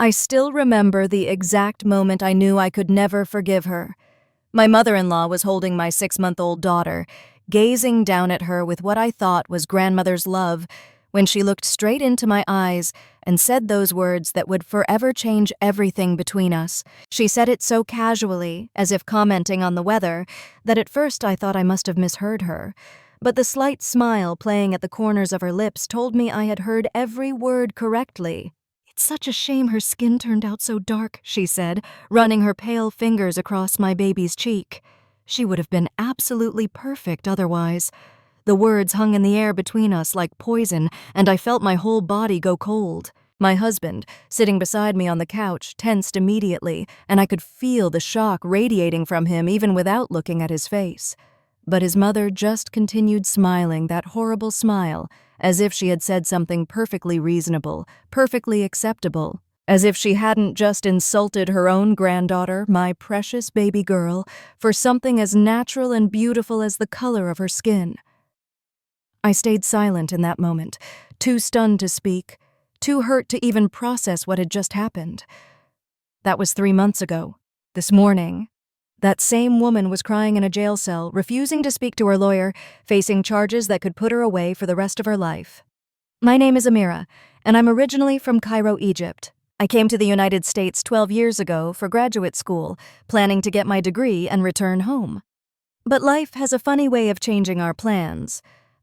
I still remember the exact moment I knew I could never forgive her. My mother-in-law was holding my 6-month-old daughter, gazing down at her with what I thought was grandmother's love, when she looked straight into my eyes and said those words that would forever change everything between us. She said it so casually, as if commenting on the weather, that at first I thought I must have misheard her. But the slight smile playing at the corners of her lips told me I had heard every word correctly. "It's such a shame her skin turned out so dark," she said, running her pale fingers across my baby's cheek. "She would have been absolutely perfect otherwise." The words hung in the air between us like poison, and I felt my whole body go cold. My husband, sitting beside me on the couch, tensed immediately, and I could feel the shock radiating from him even without looking at his face. But his mother just continued smiling that horrible smile, as if she had said something perfectly reasonable, perfectly acceptable, as if she hadn't just insulted her own granddaughter, my precious baby girl, for something as natural and beautiful as the color of her skin. I stayed silent in that moment, too stunned to speak, too hurt to even process what had just happened. That was 3 months ago. This morning, that same woman was crying in a jail cell, refusing to speak to her lawyer, facing charges that could put her away for the rest of her life. My name is Amira, and I'm originally from Cairo, Egypt. I came to the United States 12 years ago for graduate school, planning to get my degree and return home. But life has a funny way of changing our plans.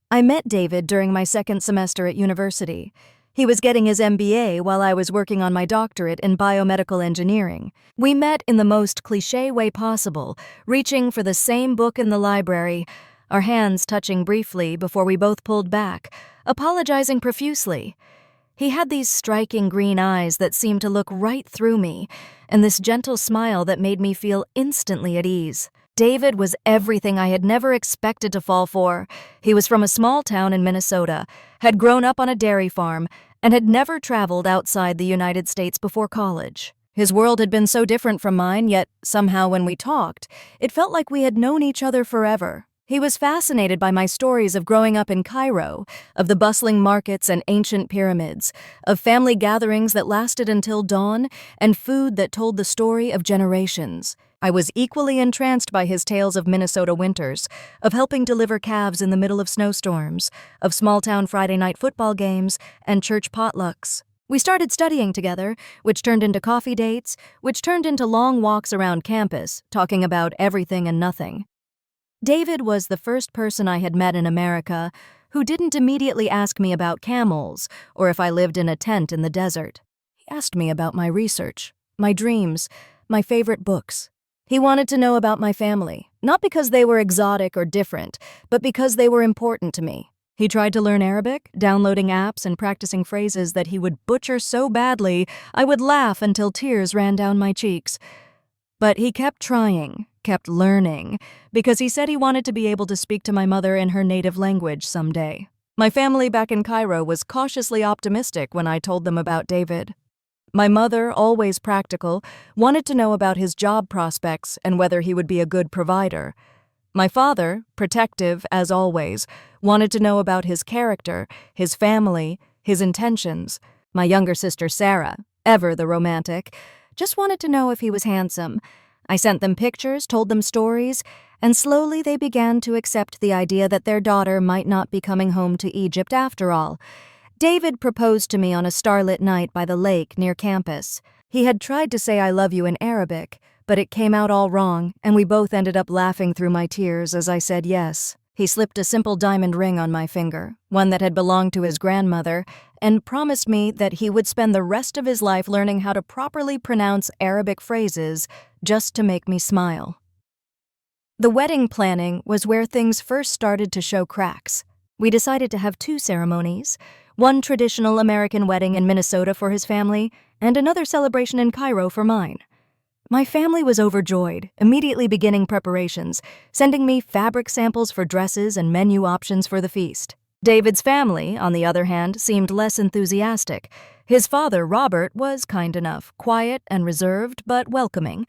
I met David during my second semester at university. He was getting his MBA while I was working on my doctorate in biomedical engineering. We met in the most cliché way possible, reaching for the same book in the library, our hands touching briefly before we both pulled back, apologizing profusely. He had these striking green eyes that seemed to look right through me, and this gentle smile that made me feel instantly at ease. David was everything I had never expected to fall for. He was from a small town in Minnesota, had grown up on a dairy farm, and had never traveled outside the United States before college. His world had been so different from mine, yet somehow when we talked, it felt like we had known each other forever. He was fascinated by my stories of growing up in Cairo, of the bustling markets and ancient pyramids, of family gatherings that lasted until dawn, and food that told the story of generations. I was equally entranced by his tales of Minnesota winters, of helping deliver calves in the middle of snowstorms, of small-town Friday night football games, and church potlucks. We started studying together, which turned into coffee dates, which turned into long walks around campus, talking about everything and nothing. David was the first person I had met in America who didn't immediately ask me about camels or if I lived in a tent in the desert. He asked me about my research, my dreams, my favorite books. He wanted to know about my family, not because they were exotic or different, but because they were important to me. He tried to learn Arabic, downloading apps and practicing phrases that he would butcher so badly I would laugh until tears ran down my cheeks. But he kept trying, kept learning, because he said he wanted to be able to speak to my mother in her native language someday. My family back in Cairo was cautiously optimistic when I told them about David. My mother, always practical, wanted to know about his job prospects and whether he would be a good provider. My father, protective as always, wanted to know about his character, his family, his intentions. My younger sister Sarah, ever the romantic, just wanted to know if he was handsome. I sent them pictures, told them stories, and slowly they began to accept the idea that their daughter might not be coming home to Egypt after all. David proposed to me on a starlit night by the lake near campus. He had tried to say I love you in Arabic, but it came out all wrong, and we both ended up laughing through my tears as I said yes. He slipped a simple diamond ring on my finger, one that had belonged to his grandmother, and promised me that he would spend the rest of his life learning how to properly pronounce Arabic phrases just to make me smile. The wedding planning was where things first started to show cracks. We decided to have 2 ceremonies, one traditional American wedding in Minnesota for his family, and another celebration in Cairo for mine. My family was overjoyed, immediately beginning preparations, sending me fabric samples for dresses and menu options for the feast. David's family, on the other hand, seemed less enthusiastic. His father, Robert, was kind enough, quiet and reserved, but welcoming.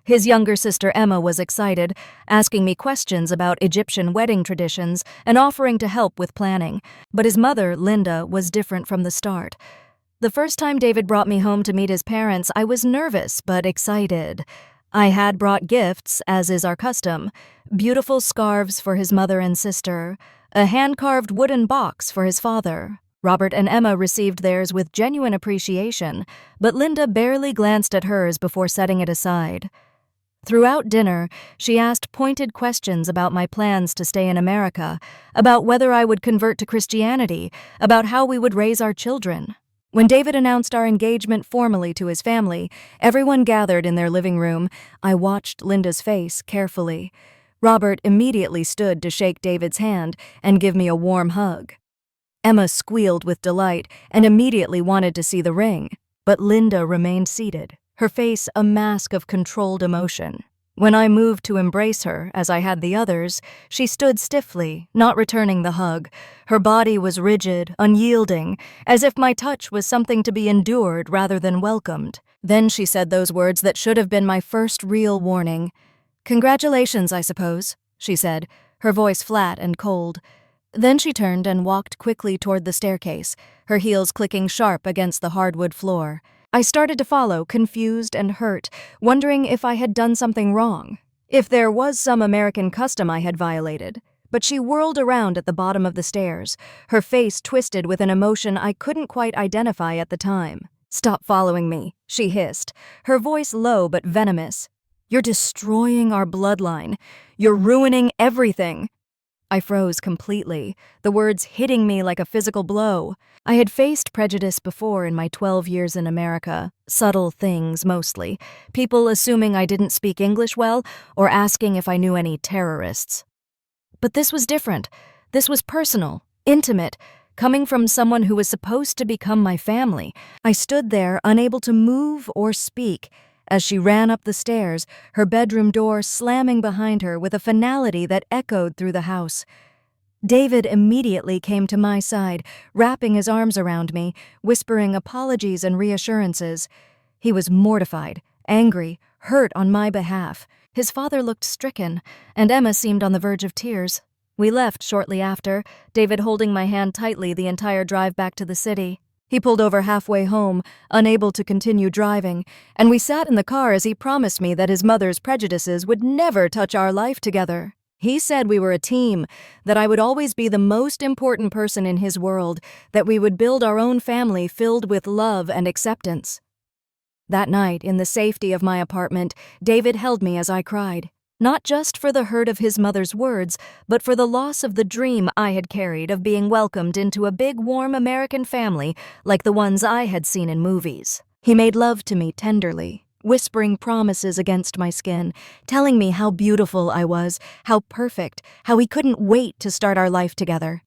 His younger sister Emma was excited, asking me questions about Egyptian wedding traditions and offering to help with planning. But his mother, Linda, was different from the start. The first time David brought me home to meet his parents, I was nervous but excited. I had brought gifts, as is our custom, beautiful scarves for his mother and sister, a hand-carved wooden box for his father. Robert and Emma received theirs with genuine appreciation, but Linda barely glanced at hers before setting it aside. Throughout dinner, she asked pointed questions about my plans to stay in America, about whether I would convert to Christianity, about how we would raise our children. When David announced our engagement formally to his family, everyone gathered in their living room. I watched Linda's face carefully. Robert immediately stood to shake David's hand and give me a warm hug. Emma squealed with delight and immediately wanted to see the ring, but Linda remained seated, her face a mask of controlled emotion. When I moved to embrace her, as I had the others, she stood stiffly, not returning the hug. Her body was rigid, unyielding, as if my touch was something to be endured rather than welcomed. Then she said those words that should have been my first real warning. "Congratulations, I suppose," she said, her voice flat and cold. Then she turned and walked quickly toward the staircase, her heels clicking sharp against the hardwood floor. I started to follow, confused and hurt, wondering if I had done something wrong, if there was some American custom I had violated. But she whirled around at the bottom of the stairs, her face twisted with an emotion I couldn't quite identify at the time. "Stop following me," she hissed, her voice low but venomous. "You're destroying our bloodline. You're ruining everything." I froze completely, the words hitting me like a physical blow. I had faced prejudice before in my 12 years in America, subtle things mostly, people assuming I didn't speak English well or asking if I knew any terrorists. But this was different. This was personal, intimate, coming from someone who was supposed to become my family. I stood there, unable to move or speak, as she ran up the stairs, her bedroom door slamming behind her with a finality that echoed through the house. David immediately came to my side, wrapping his arms around me, whispering apologies and reassurances. He was mortified, angry, hurt on my behalf. His father looked stricken, and Emma seemed on the verge of tears. We left shortly after, David holding my hand tightly the entire drive back to the city. He pulled over halfway home, unable to continue driving, and we sat in the car as he promised me that his mother's prejudices would never touch our life together. He said we were a team, that I would always be the most important person in his world, that we would build our own family filled with love and acceptance. That night, in the safety of my apartment, David held me as I cried. Not just for the hurt of his mother's words, but for the loss of the dream I had carried of being welcomed into a big, warm American family like the ones I had seen in movies. He made love to me tenderly, whispering promises against my skin, telling me how beautiful I was, how perfect, how he couldn't wait to start our life together.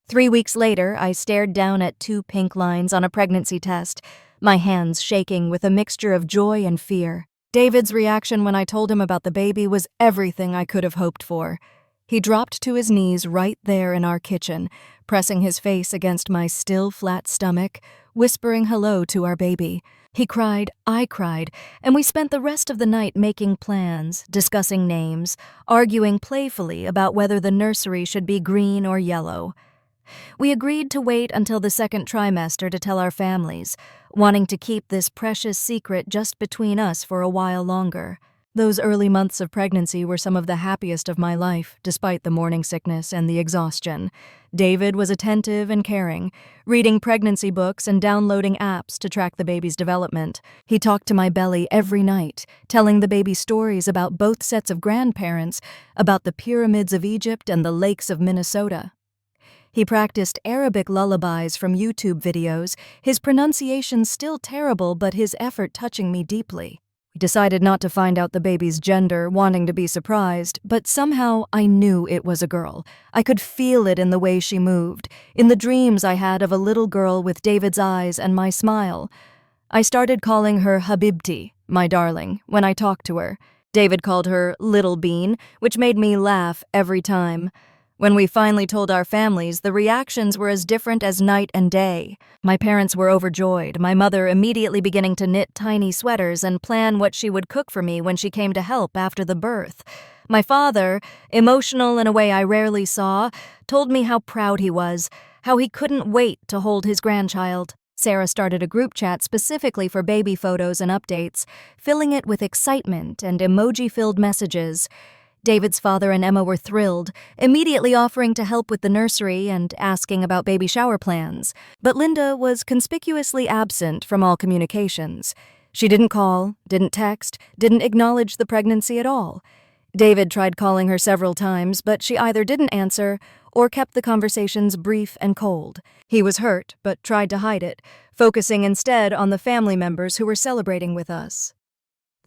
3 weeks later, I stared down at 2 pink lines on a pregnancy test, my hands shaking with a mixture of joy and fear. David's reaction when I told him about the baby was everything I could have hoped for. He dropped to his knees right there in our kitchen, pressing his face against my still flat stomach, whispering hello to our baby. He cried, I cried, and we spent the rest of the night making plans, discussing names, arguing playfully about whether the nursery should be green or yellow. We agreed to wait until the 2nd trimester to tell our families, wanting to keep this precious secret just between us for a while longer. Those early months of pregnancy were some of the happiest of my life, despite the morning sickness and the exhaustion. David was attentive and caring, reading pregnancy books and downloading apps to track the baby's development. He talked to my belly every night, telling the baby stories about both sets of grandparents, about the pyramids of Egypt and the lakes of Minnesota. He practiced Arabic lullabies from YouTube videos, his pronunciation still terrible but his effort touching me deeply. We decided not to find out the baby's gender, wanting to be surprised, but somehow I knew it was a girl. I could feel it in the way she moved, in the dreams I had of a little girl with David's eyes and my smile. I started calling her Habibti, my darling, when I talked to her. David called her Little Bean, which made me laugh every time. When we finally told our families, the reactions were as different as night and day. My parents were overjoyed, my mother immediately beginning to knit tiny sweaters and plan what she would cook for me when she came to help after the birth. My father, emotional in a way I rarely saw, told me how proud he was, how he couldn't wait to hold his grandchild. Sarah started a group chat specifically for baby photos and updates, filling it with excitement and emoji-filled messages. David's father and Emma were thrilled, immediately offering to help with the nursery and asking about baby shower plans. But Linda was conspicuously absent from all communications. She didn't call, didn't text, didn't acknowledge the pregnancy at all. David tried calling her several times, but she either didn't answer or kept the conversations brief and cold. He was hurt, but tried to hide it, focusing instead on the family members who were celebrating with us.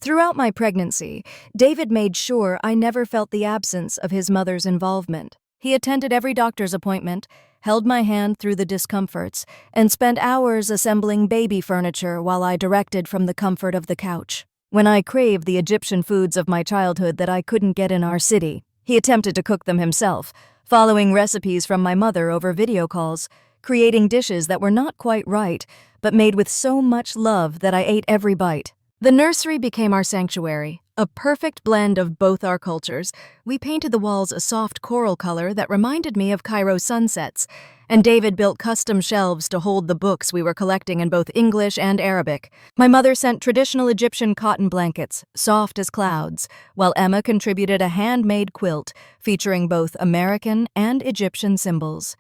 Throughout my pregnancy, David made sure I never felt the absence of his mother's involvement. He attended every doctor's appointment, held my hand through the discomforts, and spent hours assembling baby furniture while I directed from the comfort of the couch. When I craved the Egyptian foods of my childhood that I couldn't get in our city, he attempted to cook them himself, following recipes from my mother over video calls, creating dishes that were not quite right, but made with so much love that I ate every bite. The nursery became our sanctuary, a perfect blend of both our cultures. We painted the walls a soft coral color that reminded me of Cairo sunsets, and David built custom shelves to hold the books we were collecting in both English and Arabic. My mother sent traditional Egyptian cotton blankets, soft as clouds, while Emma contributed a handmade quilt featuring both American and Egyptian symbols.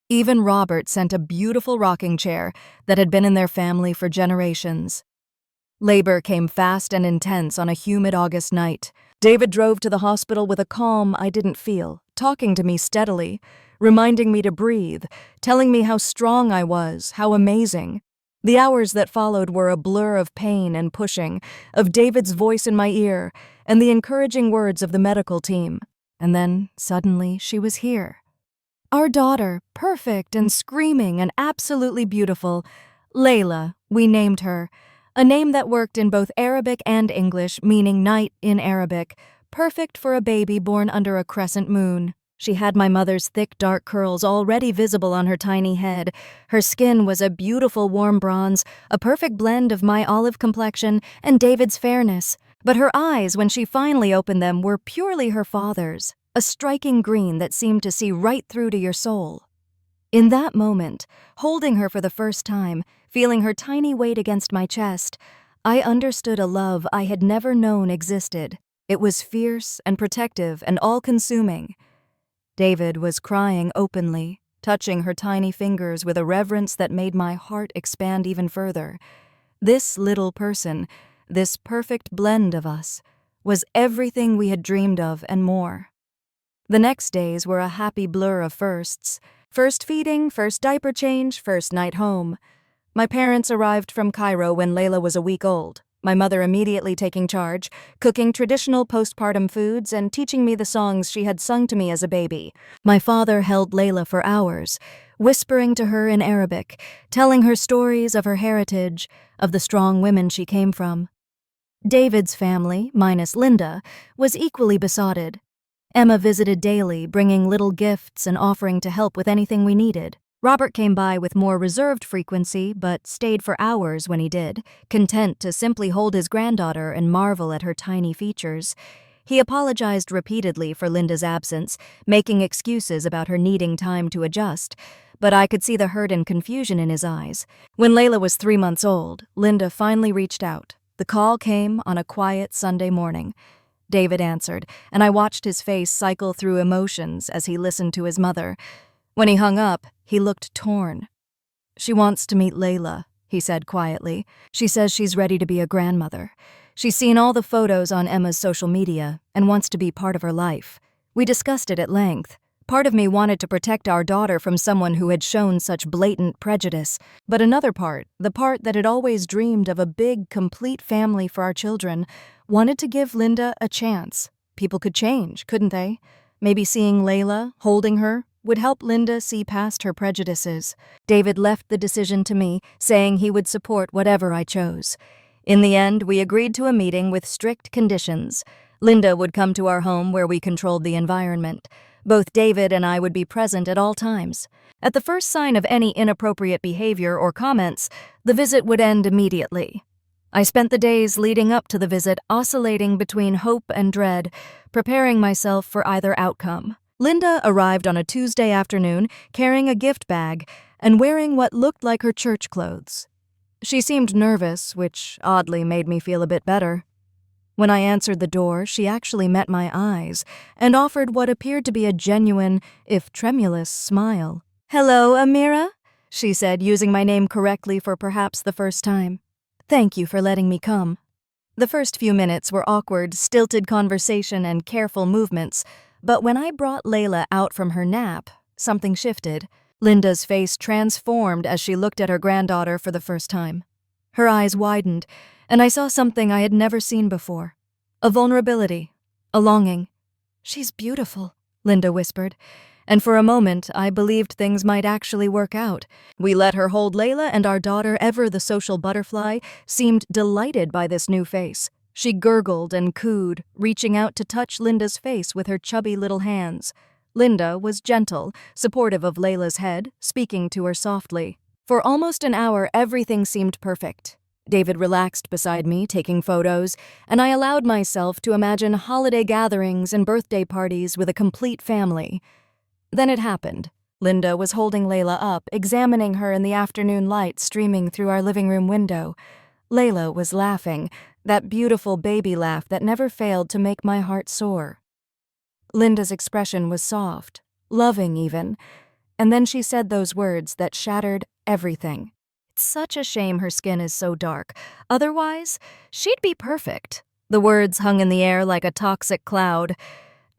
Even Robert sent a beautiful rocking chair that had been in their family for generations. Labor came fast and intense on a humid August night. David drove to the hospital with a calm I didn't feel, talking to me steadily, reminding me to breathe, telling me how strong I was, how amazing. The hours that followed were a blur of pain and pushing, of David's voice in my ear, and the encouraging words of the medical team. And then, suddenly, she was here. Our daughter, perfect and screaming and absolutely beautiful. Layla, we named her. A name that worked in both Arabic and English, meaning night in Arabic, perfect for a baby born under a crescent moon. She had my mother's thick, dark curls already visible on her tiny head. Her skin was a beautiful warm bronze, a perfect blend of my olive complexion and David's fairness. But her eyes, when she finally opened them, were purely her father's, a striking green that seemed to see right through to your soul. In that moment, holding her for the first time, feeling her tiny weight against my chest, I understood a love I had never known existed. It was fierce and protective and all-consuming. David was crying openly, touching her tiny fingers with a reverence that made my heart expand even further. This little person, this perfect blend of us, was everything we had dreamed of and more. The next days were a happy blur of firsts. First feeding, first diaper change, first night home. My parents arrived from Cairo when Layla was a week old, my mother immediately taking charge, cooking traditional postpartum foods and teaching me the songs she had sung to me as a baby. My father held Layla for hours, whispering to her in Arabic, telling her stories of her heritage, of the strong women she came from. David's family, minus Linda, was equally besotted. Emma visited daily, bringing little gifts and offering to help with anything we needed. Robert came by with more reserved frequency, but stayed for hours when he did, content to simply hold his granddaughter and marvel at her tiny features. He apologized repeatedly for Linda's absence, making excuses about her needing time to adjust, but I could see the hurt and confusion in his eyes. When Layla was 3 months old, Linda finally reached out. The call came on a quiet Sunday morning. David answered, and I watched his face cycle through emotions as he listened to his mother. When he hung up, he looked torn. "She wants to meet Layla," he said quietly. "She says she's ready to be a grandmother. She's seen all the photos on Emma's social media and wants to be part of her life." We discussed it at length. Part of me wanted to protect our daughter from someone who had shown such blatant prejudice, but another part, the part that had always dreamed of a big, complete family for our children, wanted to give Linda a chance. People could change, couldn't they? Maybe seeing Layla, holding her, would help Linda see past her prejudices. David left the decision to me, saying he would support whatever I chose. In the end, we agreed to a meeting with strict conditions. Linda would come to our home where we controlled the environment. Both David and I would be present at all times. At the first sign of any inappropriate behavior or comments, the visit would end immediately. I spent the days leading up to the visit oscillating between hope and dread, preparing myself for either outcome. Linda arrived on a Tuesday afternoon carrying a gift bag, and wearing what looked like her church clothes. She seemed nervous, which oddly made me feel a bit better. When I answered the door, she actually met my eyes and offered what appeared to be a genuine, if tremulous, smile. "Hello, Amira," she said, using my name correctly for perhaps the first time. "Thank you for letting me come." The first few minutes were awkward, stilted conversation and careful movements, but when I brought Layla out from her nap, something shifted. Linda's face transformed as she looked at her granddaughter for the first time. Her eyes widened, and I saw something I had never seen before. A vulnerability, a longing. "She's beautiful," Linda whispered, and for a moment I believed things might actually work out. We let her hold Layla, and our daughter, ever the social butterfly, seemed delighted by this new face. She gurgled and cooed, reaching out to touch Linda's face with her chubby little hands. Linda was gentle, supportive of Layla's head, speaking to her softly. For almost an hour, everything seemed perfect. David relaxed beside me, taking photos, and I allowed myself to imagine holiday gatherings and birthday parties with a complete family. Then it happened. Linda was holding Layla up, examining her in the afternoon light streaming through our living room window. Layla was laughing, that beautiful baby laugh that never failed to make my heart soar. Linda's expression was soft, loving even, and then she said those words that shattered everything. "It's such a shame her skin is so dark. Otherwise, she'd be perfect." The words hung in the air like a toxic cloud.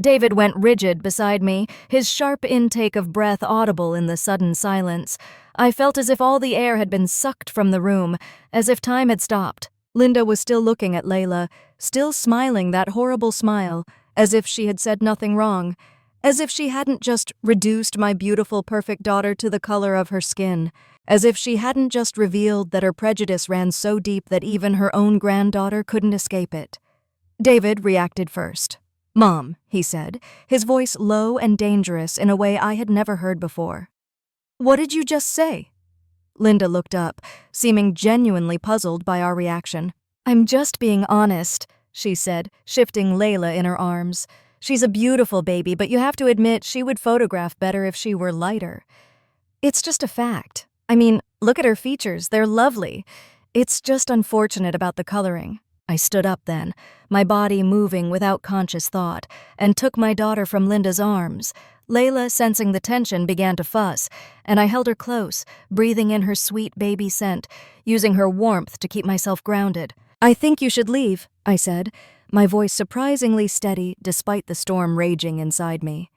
David went rigid beside me, his sharp intake of breath audible in the sudden silence. I felt as if all the air had been sucked from the room, as if time had stopped. Linda was still looking at Layla, still smiling that horrible smile, as if she had said nothing wrong, as if she hadn't just reduced my beautiful, perfect daughter to the color of her skin, as if she hadn't just revealed that her prejudice ran so deep that even her own granddaughter couldn't escape it. David reacted first. "Mom," he said, his voice low and dangerous in a way I had never heard before. "What did you just say?" Linda looked up, seeming genuinely puzzled by our reaction. "I'm just being honest," she said, shifting Layla in her arms. "She's a beautiful baby, but you have to admit she would photograph better if she were lighter. It's just a fact. I mean, look at her features, they're lovely. It's just unfortunate about the coloring." I stood up then, my body moving without conscious thought, and took my daughter from Linda's arms. Layla, sensing the tension, began to fuss, and I held her close, breathing in her sweet baby scent, using her warmth to keep myself grounded. "I think you should leave," I said, my voice surprisingly steady despite the storm raging inside me.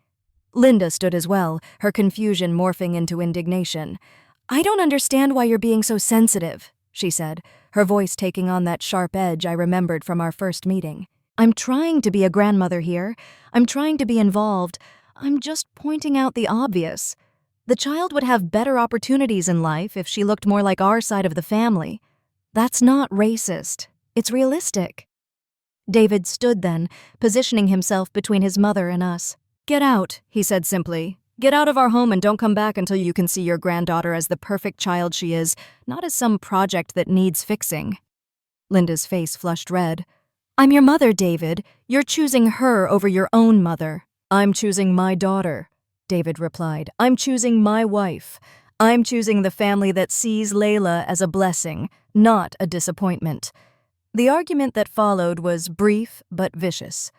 Linda stood as well, her confusion morphing into indignation. "I don't understand why you're being so sensitive," she said, her voice taking on that sharp edge I remembered from our first meeting. "I'm trying to be a grandmother here. I'm trying to be involved. I'm just pointing out the obvious. The child would have better opportunities in life if she looked more like our side of the family. That's not racist. It's realistic." David stood then, positioning himself between his mother and us. "Get out," he said simply. "Get out of our home and don't come back until you can see your granddaughter as the perfect child she is, not as some project that needs fixing." Linda's face flushed red. "I'm your mother, David. You're choosing her over your own mother." "I'm choosing my daughter," David replied. "I'm choosing my wife. I'm choosing the family that sees Layla as a blessing, not a disappointment." The argument that followed was brief but vicious.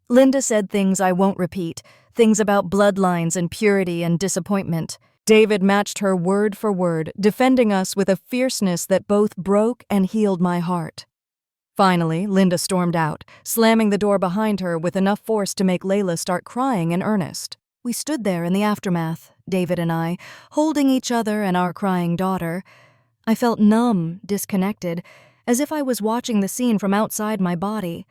Linda said things I won't repeat, things about bloodlines and purity and disappointment. David matched her word for word, defending us with a fierceness that both broke and healed my heart. Finally, Linda stormed out, slamming the door behind her with enough force to make Layla start crying in earnest. We stood there in the aftermath, David and I, holding each other and our crying daughter. I felt numb, disconnected, as if I was watching the scene from outside my body.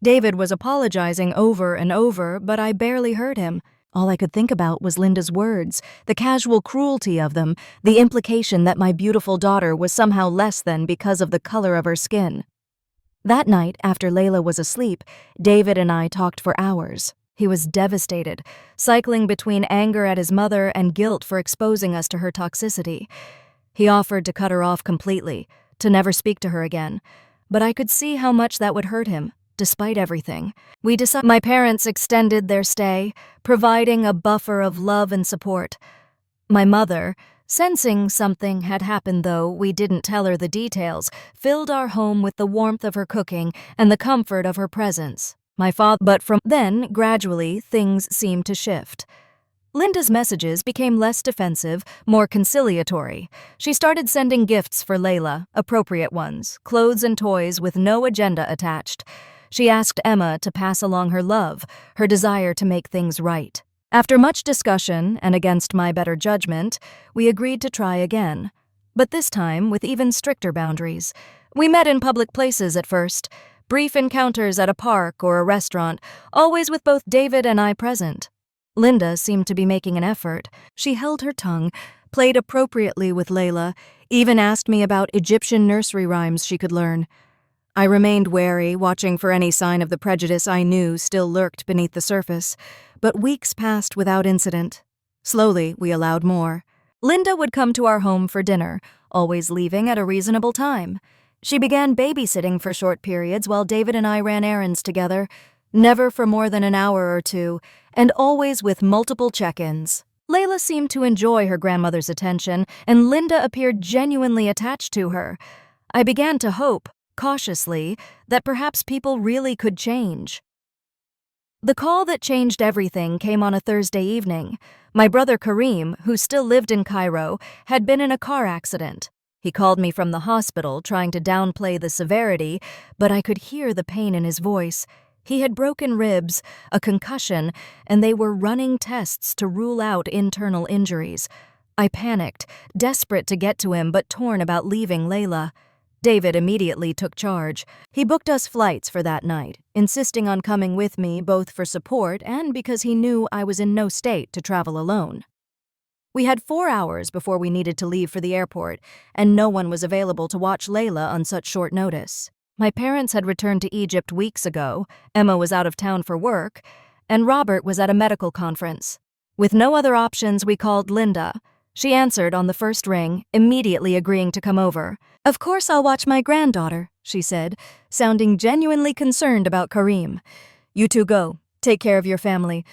David was apologizing over and over, but I barely heard him. All I could think about was Linda's words, the casual cruelty of them, the implication that my beautiful daughter was somehow less than because of the color of her skin. That night, after Layla was asleep, David and I talked for hours. He was devastated, cycling between anger at his mother and guilt for exposing us to her toxicity. He offered to cut her off completely, to never speak to her again, but I could see how much that would hurt him. Despite everything, we decided. My parents extended their stay, providing a buffer of love and support. My mother, Sensing something had happened, though we didn't tell her the details, filled our home with the warmth of her cooking and the comfort of her presence. But from then, gradually, things seemed to shift. Linda's messages became less defensive, more conciliatory. She started sending gifts for Layla, appropriate ones, clothes and toys with no agenda attached. She asked Emma to pass along her love, her desire to make things right. After much discussion, and against my better judgment, we agreed to try again. But this time with even stricter boundaries. We met in public places at first, brief encounters at a park or a restaurant, always with both David and I present. Linda seemed to be making an effort. She held her tongue, played appropriately with Layla, even asked me about Egyptian nursery rhymes she could learn. I remained wary, watching for any sign of the prejudice I knew still lurked beneath the surface, but weeks passed without incident. Slowly, we allowed more. Linda would come to our home for dinner, always leaving at a reasonable time. She began babysitting for short periods while David and I ran errands together, never for more than an hour or two, and always with multiple check-ins. Layla seemed to enjoy her grandmother's attention, and Linda appeared genuinely attached to her. I began to hope, cautiously, that perhaps people really could change. The call that changed everything came on a Thursday evening. My brother Kareem, who still lived in Cairo, had been in a car accident. He called me from the hospital, trying to downplay the severity, but I could hear the pain in his voice. He had broken ribs, a concussion, and they were running tests to rule out internal injuries. I panicked, desperate to get to him but torn about leaving Layla. David immediately took charge. He booked us flights for that night, insisting on coming with me both for support and because he knew I was in no state to travel alone. We had 4 hours before we needed to leave for the airport, and no one was available to watch Layla on such short notice. My parents had returned to Egypt weeks ago, Emma was out of town for work, and Robert was at a medical conference. With no other options, we called Linda. She answered on the first ring, immediately agreeing to come over. "Of course I'll watch my granddaughter," she said, sounding genuinely concerned about Kareem. "You two go. Take care of your family.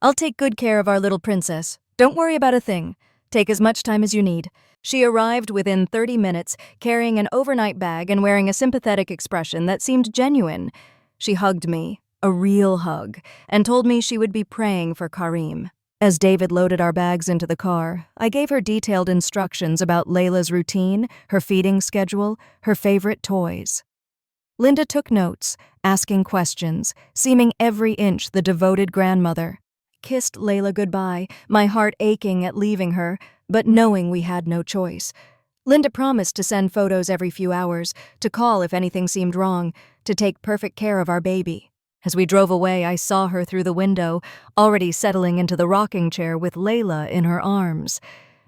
I'll take good care of our little princess. Don't worry about a thing. Take as much time as you need." She arrived within 30 minutes, carrying an overnight bag and wearing a sympathetic expression that seemed genuine. She hugged me, a real hug, and told me she would be praying for Kareem. As David loaded our bags into the car, I gave her detailed instructions about Layla's routine, her feeding schedule, her favorite toys. Linda took notes, asking questions, seeming every inch the devoted grandmother. Kissed Layla goodbye, my heart aching at leaving her, but knowing we had no choice. Linda promised to send photos every few hours, to call if anything seemed wrong, to take perfect care of our baby. As we drove away, I saw her through the window, already settling into the rocking chair with Layla in her arms.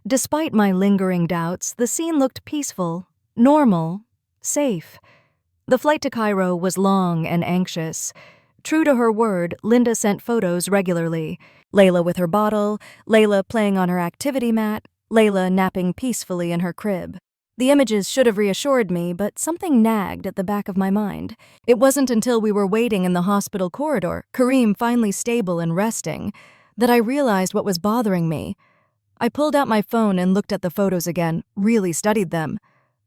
Despite my lingering doubts, the scene looked peaceful, normal, safe. The flight to Cairo was long and anxious. True to her word, Linda sent photos regularly. Layla with her bottle, Layla playing on her activity mat, Layla napping peacefully in her crib. The images should have reassured me, but something nagged at the back of my mind. It wasn't until we were waiting in the hospital corridor, Kareem finally stable and resting, that I realized what was bothering me. I pulled out my phone and looked at the photos again, really studied them.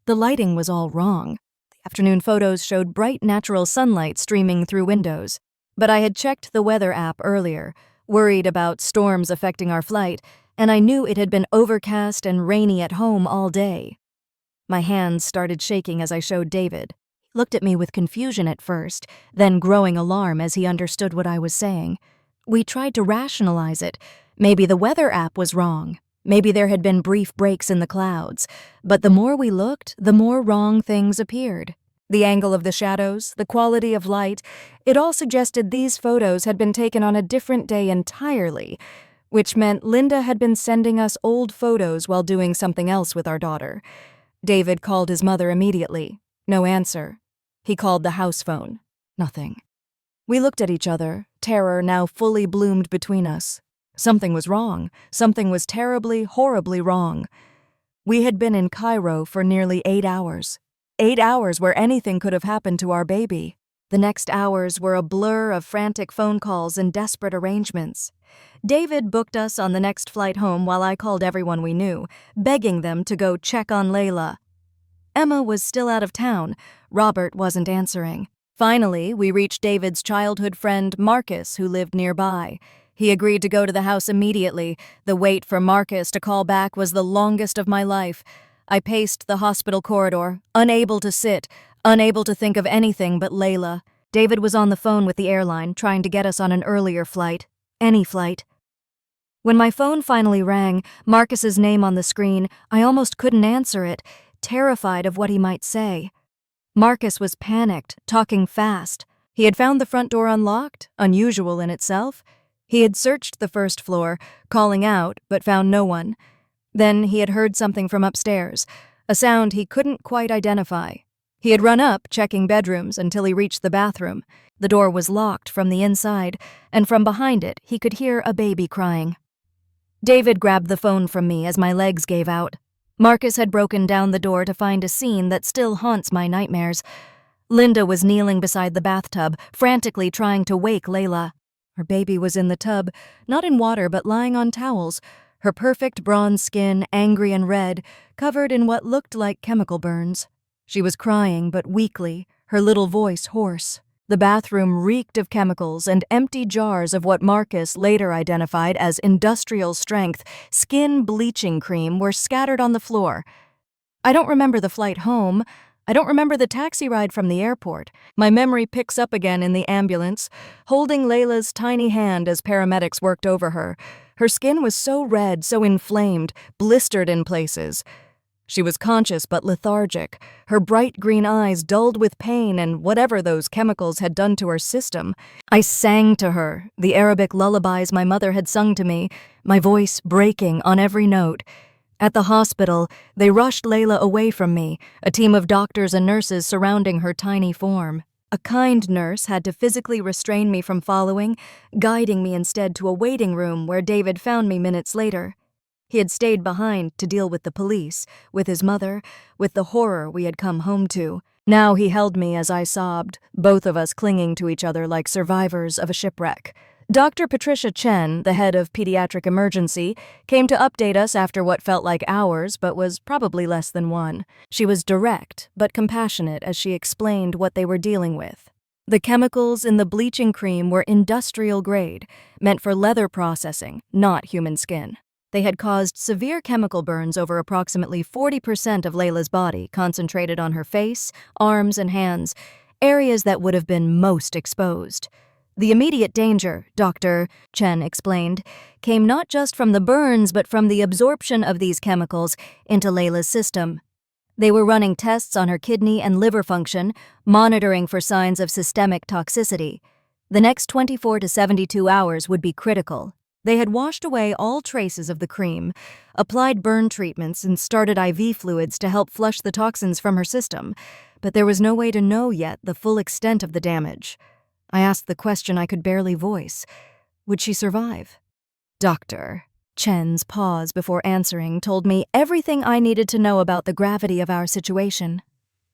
The lighting was all wrong. The afternoon photos showed bright natural sunlight streaming through windows. But I had checked the weather app earlier, worried about storms affecting our flight, and I knew it had been overcast and rainy at home all day. My hands started shaking as I showed David. He looked at me with confusion at first, then growing alarm as he understood what I was saying. We tried to rationalize it. Maybe the weather app was wrong. Maybe there had been brief breaks in the clouds. But the more we looked, the more wrong things appeared. The angle of the shadows, the quality of light, it all suggested these photos had been taken on a different day entirely, which meant Linda had been sending us old photos while doing something else with our daughter. David called his mother immediately. No answer. He called the house phone. Nothing. We looked at each other, terror now fully bloomed between us. Something was wrong. Something was terribly, horribly wrong. We had been in Cairo for nearly 8 hours. 8 hours where anything could have happened to our baby. The next hours were a blur of frantic phone calls and desperate arrangements. David booked us on the next flight home while I called everyone we knew, begging them to go check on Layla. Emma was still out of town. Robert wasn't answering. Finally, we reached David's childhood friend, Marcus, who lived nearby. He agreed to go to the house immediately. The wait for Marcus to call back was the longest of my life. I paced the hospital corridor, unable to sit, unable to think of anything but Layla. David was on the phone with the airline, trying to get us on an earlier flight. Any flight. When my phone finally rang, Marcus's name on the screen, I almost couldn't answer it, terrified of what he might say. Marcus was panicked, talking fast. He had found the front door unlocked, unusual in itself. He had searched the first floor, calling out, but found no one. Then he had heard something from upstairs, a sound he couldn't quite identify. He had run up, checking bedrooms, until he reached the bathroom. The door was locked from the inside, and from behind it he could hear a baby crying. David grabbed the phone from me as my legs gave out. Marcus had broken down the door to find a scene that still haunts my nightmares. Linda was kneeling beside the bathtub, frantically trying to wake Layla. Her baby was in the tub, not in water but lying on towels, her perfect bronze skin angry and red, covered in what looked like chemical burns. She was crying, but weakly, her little voice hoarse. The bathroom reeked of chemicals, and empty jars of what Marcus later identified as industrial-strength skin bleaching cream were scattered on the floor. I don't remember the flight home. I don't remember the taxi ride from the airport. My memory picks up again in the ambulance, holding Layla's tiny hand as paramedics worked over her. Her skin was so red, so inflamed, blistered in places. She was conscious but lethargic, her bright green eyes dulled with pain and whatever those chemicals had done to her system. I sang to her, the Arabic lullabies my mother had sung to me, my voice breaking on every note. At the hospital, they rushed Layla away from me, a team of doctors and nurses surrounding her tiny form. A kind nurse had to physically restrain me from following, guiding me instead to a waiting room where David found me minutes later. He had stayed behind to deal with the police, with his mother, with the horror we had come home to. Now he held me as I sobbed, both of us clinging to each other like survivors of a shipwreck. Dr. Patricia Chen, the head of pediatric emergency, came to update us after what felt like hours but was probably less than one. She was direct but compassionate as she explained what they were dealing with. The chemicals in the bleaching cream were industrial grade, meant for leather processing, not human skin. They had caused severe chemical burns over approximately 40% of Layla's body, concentrated on her face, arms, and hands, areas that would have been most exposed. The immediate danger, Dr. Chen explained, came not just from the burns but from the absorption of these chemicals into Layla's system. They were running tests on her kidney and liver function, monitoring for signs of systemic toxicity. The next 24 to 72 hours would be critical. They had washed away all traces of the cream, applied burn treatments, and started IV fluids to help flush the toxins from her system, but there was no way to know yet the full extent of the damage. I asked the question I could barely voice. Would she survive? Dr. Chen's pause before answering told me everything I needed to know about the gravity of our situation.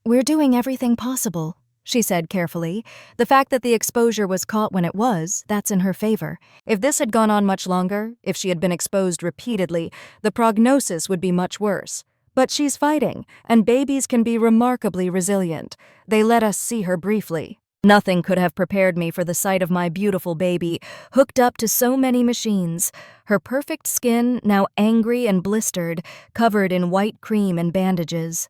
"We're doing everything possible," she said carefully. The fact that the exposure was caught when it was, that's in her favor. If this had gone on much longer, if she had been exposed repeatedly, the prognosis would be much worse. But she's fighting, and babies can be remarkably resilient. They let us see her briefly. Nothing could have prepared me for the sight of my beautiful baby, hooked up to so many machines, her perfect skin now angry and blistered, covered in white cream and bandages.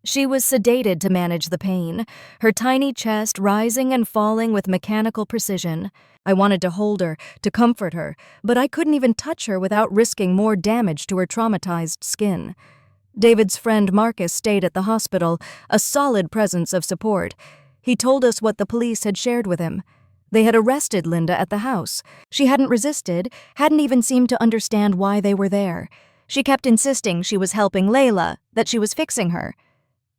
She was sedated to manage the pain, her tiny chest rising and falling with mechanical precision. I wanted to hold her, to comfort her, but I couldn't even touch her without risking more damage to her traumatized skin. David's friend Marcus stayed at the hospital, a solid presence of support. He told us what the police had shared with him. They had arrested Linda at the house. She hadn't resisted, hadn't even seemed to understand why they were there. She kept insisting she was helping Layla, that she was fixing her.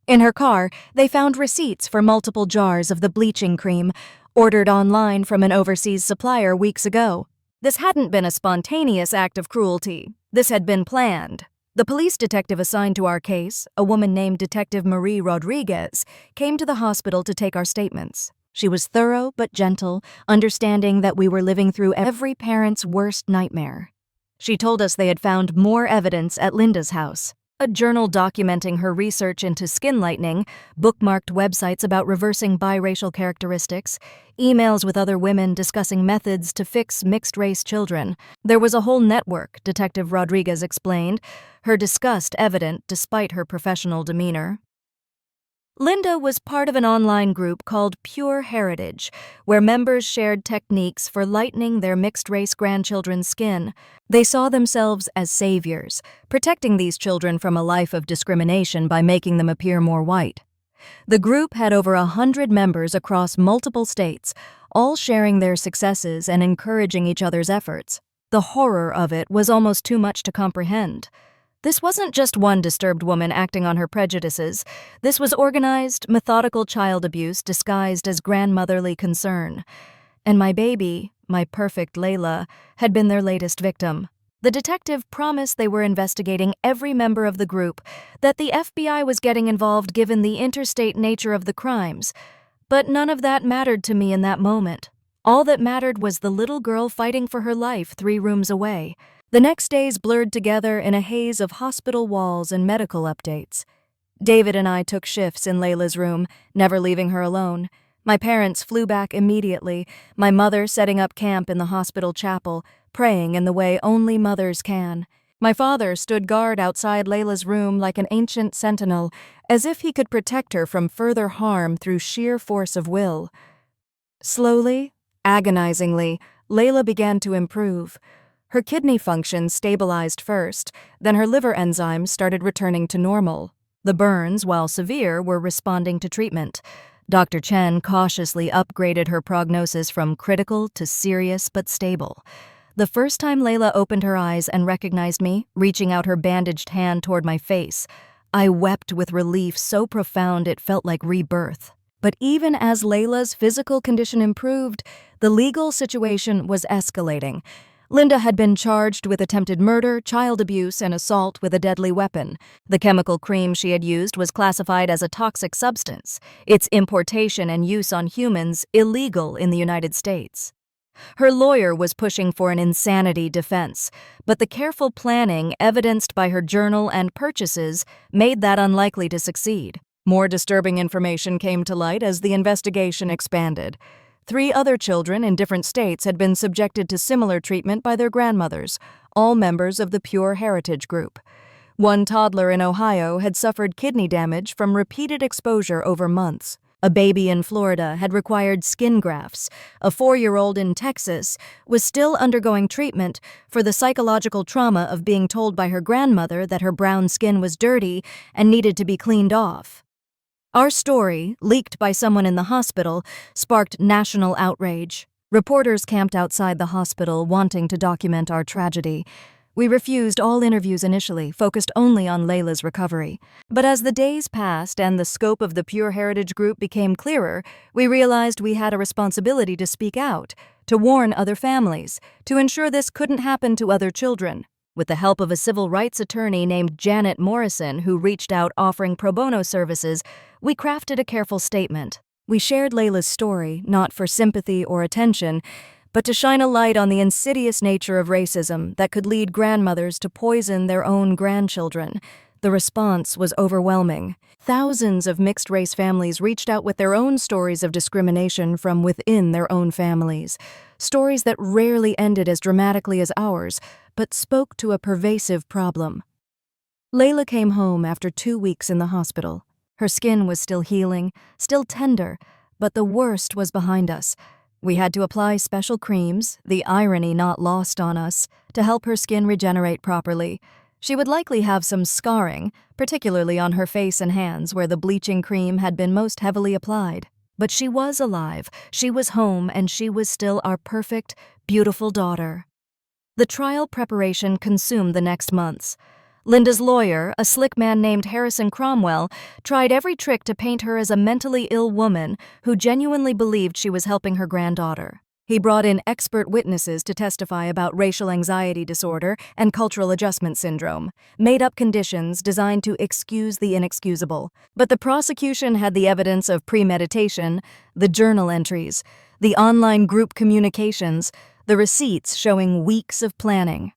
In her car, they found receipts for multiple jars of the bleaching cream, ordered online from an overseas supplier weeks ago. This hadn't been a spontaneous act of cruelty. This had been planned. The police detective assigned to our case, a woman named Detective Marie Rodriguez, came to the hospital to take our statements. She was thorough but gentle, understanding that we were living through every parent's worst nightmare. She told us they had found more evidence at Linda's house. A journal documenting her research into skin lightening, bookmarked websites about reversing biracial characteristics, emails with other women discussing methods to fix mixed-race children. There was a whole network, Detective Rodriguez explained, her disgust evident despite her professional demeanor. Linda was part of an online group called Pure Heritage, where members shared techniques for lightening their mixed-race grandchildren's skin. They saw themselves as saviors, protecting these children from a life of discrimination by making them appear more white. The group had over 100 members across multiple states, all sharing their successes and encouraging each other's efforts. The horror of it was almost too much to comprehend. This wasn't just one disturbed woman acting on her prejudices. This was organized, methodical child abuse disguised as grandmotherly concern. And my baby, my perfect Layla, had been their latest victim. The detective promised they were investigating every member of the group, that the FBI was getting involved given the interstate nature of the crimes. But none of that mattered to me in that moment. All that mattered was the little girl fighting for her life 3 rooms away. The next days blurred together in a haze of hospital walls and medical updates. David and I took shifts in Layla's room, never leaving her alone. My parents flew back immediately, my mother setting up camp in the hospital chapel, praying in the way only mothers can. My father stood guard outside Layla's room like an ancient sentinel, as if he could protect her from further harm through sheer force of will. Slowly, agonizingly, Layla began to improve. Her kidney function stabilized first, then her liver enzymes started returning to normal. The burns, while severe, were responding to treatment. Dr. Chen cautiously upgraded her prognosis from critical to serious but stable. The first time Layla opened her eyes and recognized me, reaching out her bandaged hand toward my face, I wept with relief so profound it felt like rebirth. But even as Layla's physical condition improved, the legal situation was escalating. Linda had been charged with attempted murder, child abuse, and assault with a deadly weapon. The chemical cream she had used was classified as a toxic substance, its importation and use on humans illegal in the United States. Her lawyer was pushing for an insanity defense, but the careful planning evidenced by her journal and purchases made that unlikely to succeed. More disturbing information came to light as the investigation expanded. 3 other children in different states had been subjected to similar treatment by their grandmothers, all members of the Pure Heritage group. One toddler in Ohio had suffered kidney damage from repeated exposure over months. A baby in Florida had required skin grafts. A 4-year-old in Texas was still undergoing treatment for the psychological trauma of being told by her grandmother that her brown skin was dirty and needed to be cleaned off. Our story, leaked by someone in the hospital, sparked national outrage. Reporters camped outside the hospital wanting to document our tragedy. We refused all interviews initially, focused only on Layla's recovery. But as the days passed and the scope of the Pure Heritage group became clearer, we realized we had a responsibility to speak out, to warn other families, to ensure this couldn't happen to other children. With the help of a civil rights attorney named Janet Morrison, who reached out offering pro bono services, we crafted a careful statement. We shared Layla's story, not for sympathy or attention, but to shine a light on the insidious nature of racism that could lead grandmothers to poison their own grandchildren. The response was overwhelming. Thousands of mixed-race families reached out with their own stories of discrimination from within their own families, stories that rarely ended as dramatically as ours, but spoke to a pervasive problem. Layla came home after 2 weeks in the hospital. Her skin was still healing, still tender, but the worst was behind us. We had to apply special creams, the irony not lost on us, to help her skin regenerate properly. She would likely have some scarring, particularly on her face and hands where the bleaching cream had been most heavily applied. But she was alive, she was home, and she was still our perfect, beautiful daughter. The trial preparation consumed the next months. Linda's lawyer, a slick man named Harrison Cromwell, tried every trick to paint her as a mentally ill woman who genuinely believed she was helping her granddaughter. He brought in expert witnesses to testify about racial anxiety disorder and cultural adjustment syndrome, made up conditions designed to excuse the inexcusable. But the prosecution had the evidence of premeditation, the journal entries, the online group communications, the receipts showing weeks of planning.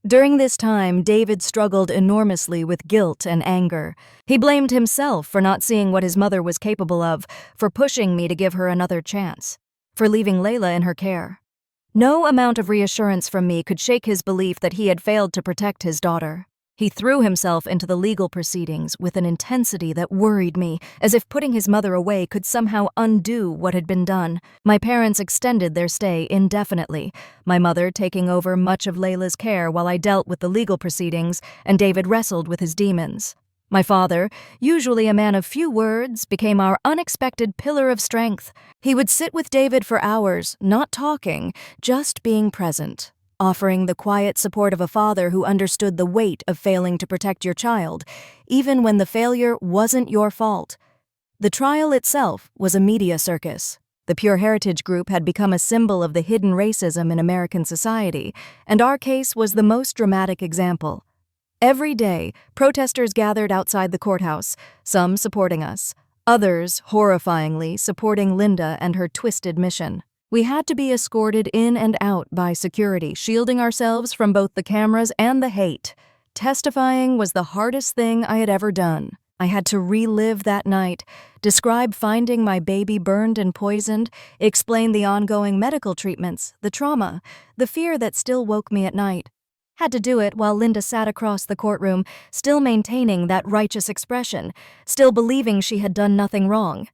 During this time, David struggled enormously with guilt and anger. He blamed himself for not seeing what his mother was capable of, for pushing me to give her another chance, for leaving Layla in her care. No amount of reassurance from me could shake his belief that he had failed to protect his daughter. He threw himself into the legal proceedings with an intensity that worried me, as if putting his mother away could somehow undo what had been done. My parents extended their stay indefinitely, my mother taking over much of Layla's care while I dealt with the legal proceedings and David wrestled with his demons. My father, usually a man of few words, became our unexpected pillar of strength. He would sit with David for hours, not talking, just being present, offering the quiet support of a father who understood the weight of failing to protect your child, even when the failure wasn't your fault. The trial itself was a media circus. The Pure Heritage Group had become a symbol of the hidden racism in American society, and our case was the most dramatic example. Every day, protesters gathered outside the courthouse, some supporting us, others, horrifyingly, supporting Linda and her twisted mission. We had to be escorted in and out by security, shielding ourselves from both the cameras and the hate. Testifying was the hardest thing I had ever done. I had to relive that night, describe finding my baby burned and poisoned, explain the ongoing medical treatments, the trauma, the fear that still woke me at night. Had to do it while Linda sat across the courtroom, still maintaining that righteous expression, still believing she had done nothing wrong.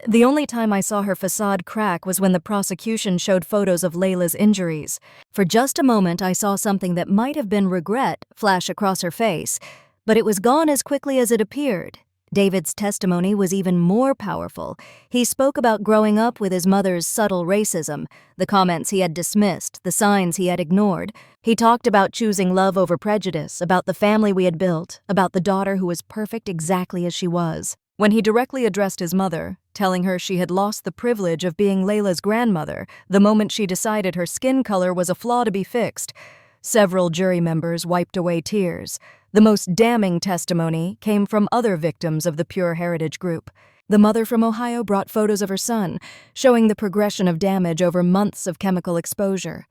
The only time I saw her facade crack was when the prosecution showed photos of Layla's injuries. For just a moment, I saw something that might have been regret flash across her face, but it was gone as quickly as it appeared. David's testimony was even more powerful. He spoke about growing up with his mother's subtle racism, the comments he had dismissed, the signs he had ignored. He talked about choosing love over prejudice, about the family we had built, about the daughter who was perfect exactly as she was. When he directly addressed his mother, telling her she had lost the privilege of being Layla's grandmother the moment she decided her skin color was a flaw to be fixed, several jury members wiped away tears. The most damning testimony came from other victims of the Pure Heritage Group. The mother from Ohio brought photos of her son, showing the progression of damage over months of chemical exposure.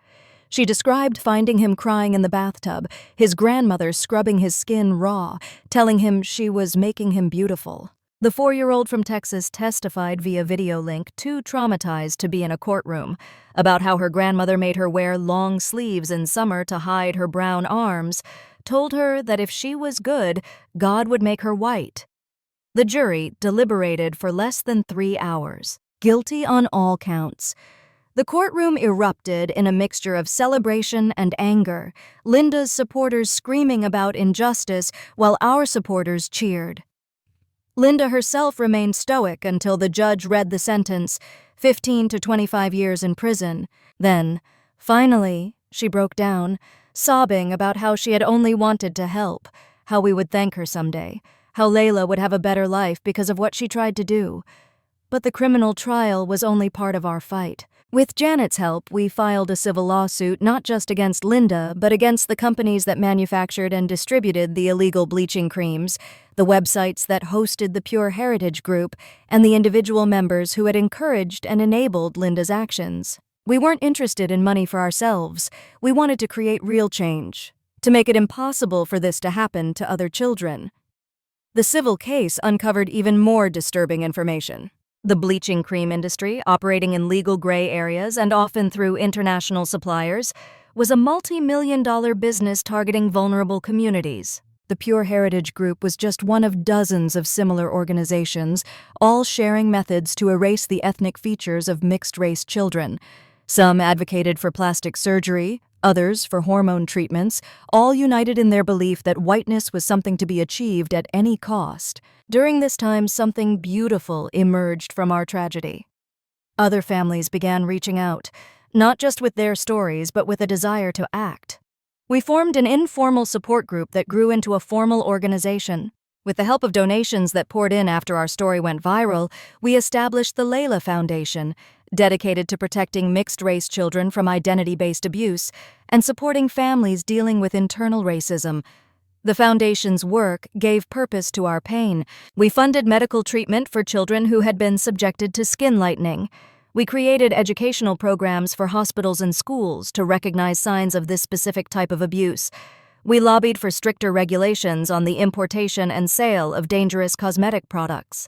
She described finding him crying in the bathtub, his grandmother scrubbing his skin raw, telling him she was making him beautiful. The 4-year-old from Texas testified via video link, too traumatized to be in a courtroom, about how her grandmother made her wear long sleeves in summer to hide her brown arms, told her that if she was good, God would make her white. The jury deliberated for less than 3 hours, guilty on all counts. The courtroom erupted in a mixture of celebration and anger, Linda's supporters screaming about injustice while our supporters cheered. Linda herself remained stoic until the judge read the sentence, 15 to 25 years in prison. Then, finally, she broke down, sobbing about how she had only wanted to help, how we would thank her someday, how Layla would have a better life because of what she tried to do. But the criminal trial was only part of our fight. With Janet's help, we filed a civil lawsuit not just against Linda, but against the companies that manufactured and distributed the illegal bleaching creams, the websites that hosted the Pure Heritage Group, and the individual members who had encouraged and enabled Linda's actions. We weren't interested in money for ourselves. We wanted to create real change, to make it impossible for this to happen to other children. The civil case uncovered even more disturbing information. The bleaching cream industry, operating in legal gray areas and often through international suppliers, was a multi-million-dollar business targeting vulnerable communities. The Pure Heritage Group was just one of dozens of similar organizations, all sharing methods to erase the ethnic features of mixed-race children. Some advocated for plastic surgery, others for hormone treatments, all united in their belief that whiteness was something to be achieved at any cost. During this time, something beautiful emerged from our tragedy. Other families began reaching out, not just with their stories, but with a desire to act. We formed an informal support group that grew into a formal organization. With the help of donations that poured in after our story went viral, we established the Layla Foundation, dedicated to protecting mixed-race children from identity-based abuse and supporting families dealing with internal racism. The Foundation's work gave purpose to our pain. We funded medical treatment for children who had been subjected to skin lightening. We created educational programs for hospitals and schools to recognize signs of this specific type of abuse. We lobbied for stricter regulations on the importation and sale of dangerous cosmetic products.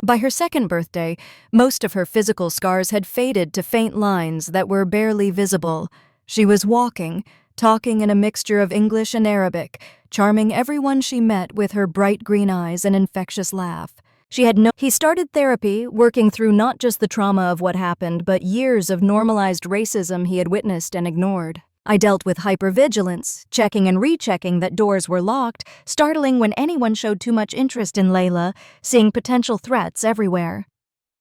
By her second birthday, most of her physical scars had faded to faint lines that were barely visible. She was walking, talking in a mixture of English and Arabic, charming everyone she met with her bright green eyes and infectious laugh. He started therapy, working through not just the trauma of what happened, but years of normalized racism he had witnessed and ignored. I dealt with hypervigilance, checking and rechecking that doors were locked, startling when anyone showed too much interest in Layla, seeing potential threats everywhere.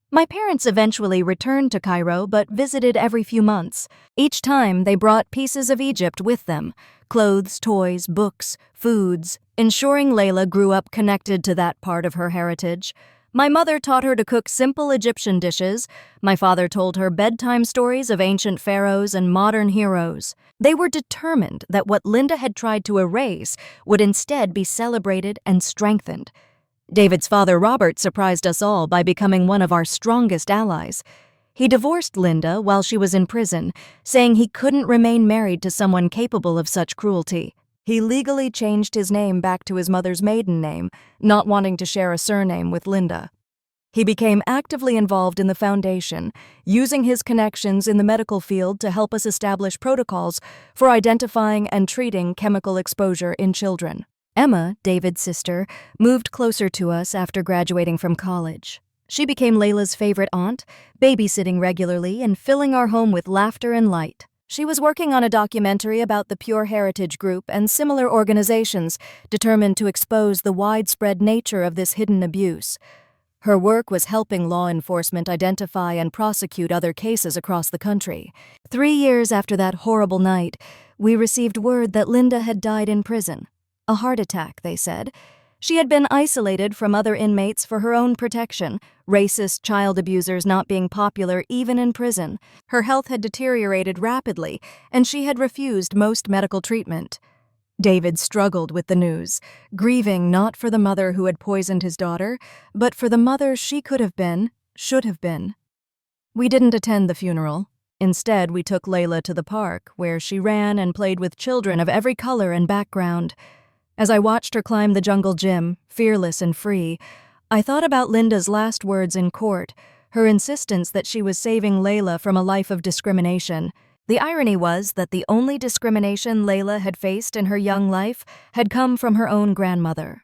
My parents eventually returned to Cairo but visited every few months. Each time, they brought pieces of Egypt with them: clothes, toys, books, foods, ensuring Layla grew up connected to that part of her heritage. My mother taught her to cook simple Egyptian dishes. My father told her bedtime stories of ancient pharaohs and modern heroes. They were determined that what Linda had tried to erase would instead be celebrated and strengthened. David's father, Robert, surprised us all by becoming one of our strongest allies. He divorced Linda while she was in prison, saying he couldn't remain married to someone capable of such cruelty. He legally changed his name back to his mother's maiden name, not wanting to share a surname with Linda. He became actively involved in the Foundation, using his connections in the medical field to help us establish protocols for identifying and treating chemical exposure in children. Emma, David's sister, moved closer to us after graduating from college. She became Layla's favorite aunt, babysitting regularly and filling our home with laughter and light. She was working on a documentary about the Pure Heritage Group and similar organizations determined to expose the widespread nature of this hidden abuse. Her work was helping law enforcement identify and prosecute other cases across the country. 3 years after that horrible night, we received word that Linda had died in prison. A heart attack, they said. She had been isolated from other inmates for her own protection, racist child abusers not being popular even in prison. Her health had deteriorated rapidly, and she had refused most medical treatment. David struggled with the news, grieving not for the mother who had poisoned his daughter, but for the mother she could have been, should have been. We didn't attend the funeral. Instead, we took Layla to the park, where she ran and played with children of every color and background. As I watched her climb the jungle gym, fearless and free, I thought about Linda's last words in court, her insistence that she was saving Layla from a life of discrimination. The irony was that the only discrimination Layla had faced in her young life had come from her own grandmother.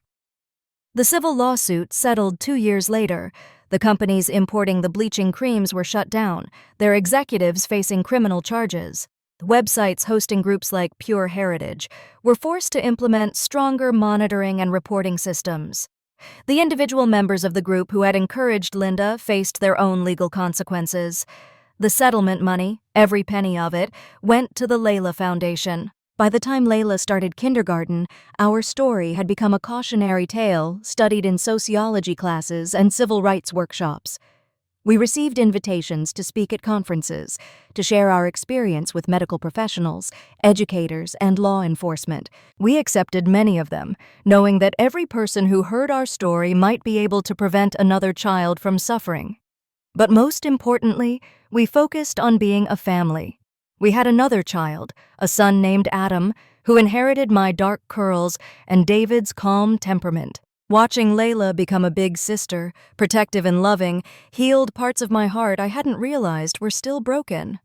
The civil lawsuit settled 2 years later. The companies importing the bleaching creams were shut down, their executives facing criminal charges. Websites hosting groups like Pure Heritage were forced to implement stronger monitoring and reporting systems. The individual members of the group who had encouraged Linda faced their own legal consequences. The settlement money, every penny of it, went to the Layla Foundation. By the time Layla started kindergarten, our story had become a cautionary tale studied in sociology classes and civil rights workshops. We received invitations to speak at conferences, to share our experience with medical professionals, educators, and law enforcement. We accepted many of them, knowing that every person who heard our story might be able to prevent another child from suffering. But most importantly, we focused on being a family. We had another child, a son named Adam, who inherited my dark curls and David's calm temperament. Watching Layla become a big sister, protective and loving, healed parts of my heart I hadn't realized were still broken.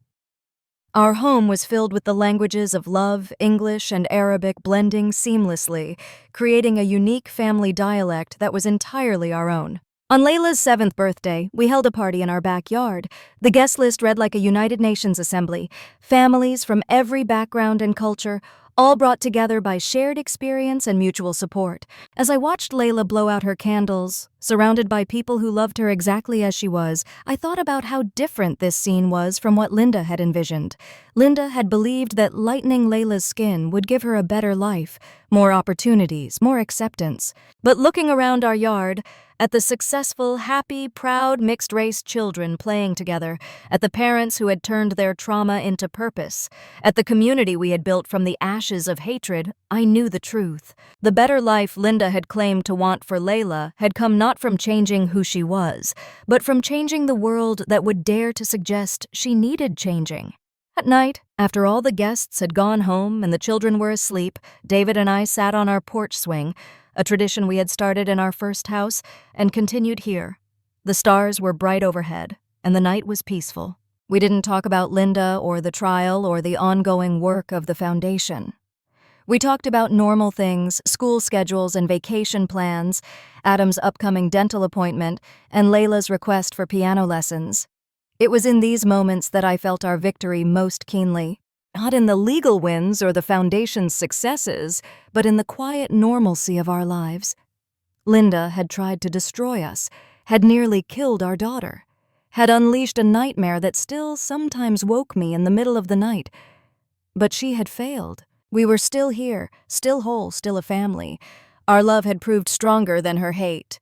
Our home was filled with the languages of love, English, and Arabic blending seamlessly, creating a unique family dialect that was entirely our own. On Layla's 7th birthday, we held a party in our backyard. The guest list read like a United Nations assembly, families from every background and culture, all brought together by shared experience and mutual support. As I watched Layla blow out her candles, Surrounded by people who loved her exactly as she was, I thought about how different this scene was from what Linda had envisioned. Linda had believed that lightening Layla's skin would give her a better life, more opportunities, more acceptance. But looking around our yard, at the successful, happy, proud mixed-race children playing together, at the parents who had turned their trauma into purpose, at the community we had built from the ashes of hatred, I knew the truth. The better life Linda had claimed to want for Layla had come not from changing who she was, but from changing the world that would dare to suggest she needed changing. At night, after all the guests had gone home and the children were asleep, David and I sat on our porch swing, a tradition we had started in our first house and continued here. The stars were bright overhead, and the night was peaceful. We didn't talk about Linda or the trial or the ongoing work of the foundation. We talked about normal things, school schedules and vacation plans, Adam's upcoming dental appointment, and Layla's request for piano lessons. It was in these moments that I felt our victory most keenly. Not in the legal wins or the foundation's successes, but in the quiet normalcy of our lives. Linda had tried to destroy us, had nearly killed our daughter, had unleashed a nightmare that still sometimes woke me in the middle of the night. But she had failed. We were still here, still whole, still a family. Our love had proved stronger than her hate.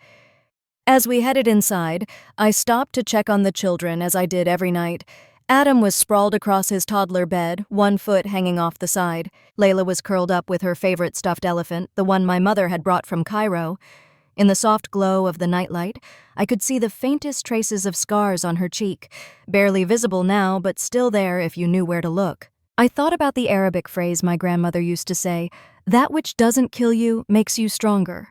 As we headed inside, I stopped to check on the children as I did every night. Adam was sprawled across his toddler bed, one foot hanging off the side. Layla was curled up with her favorite stuffed elephant, the one my mother had brought from Cairo. In the soft glow of the nightlight, I could see the faintest traces of scars on her cheek, barely visible now, but still there if you knew where to look. I thought about the Arabic phrase my grandmother used to say, "That which doesn't kill you makes you stronger."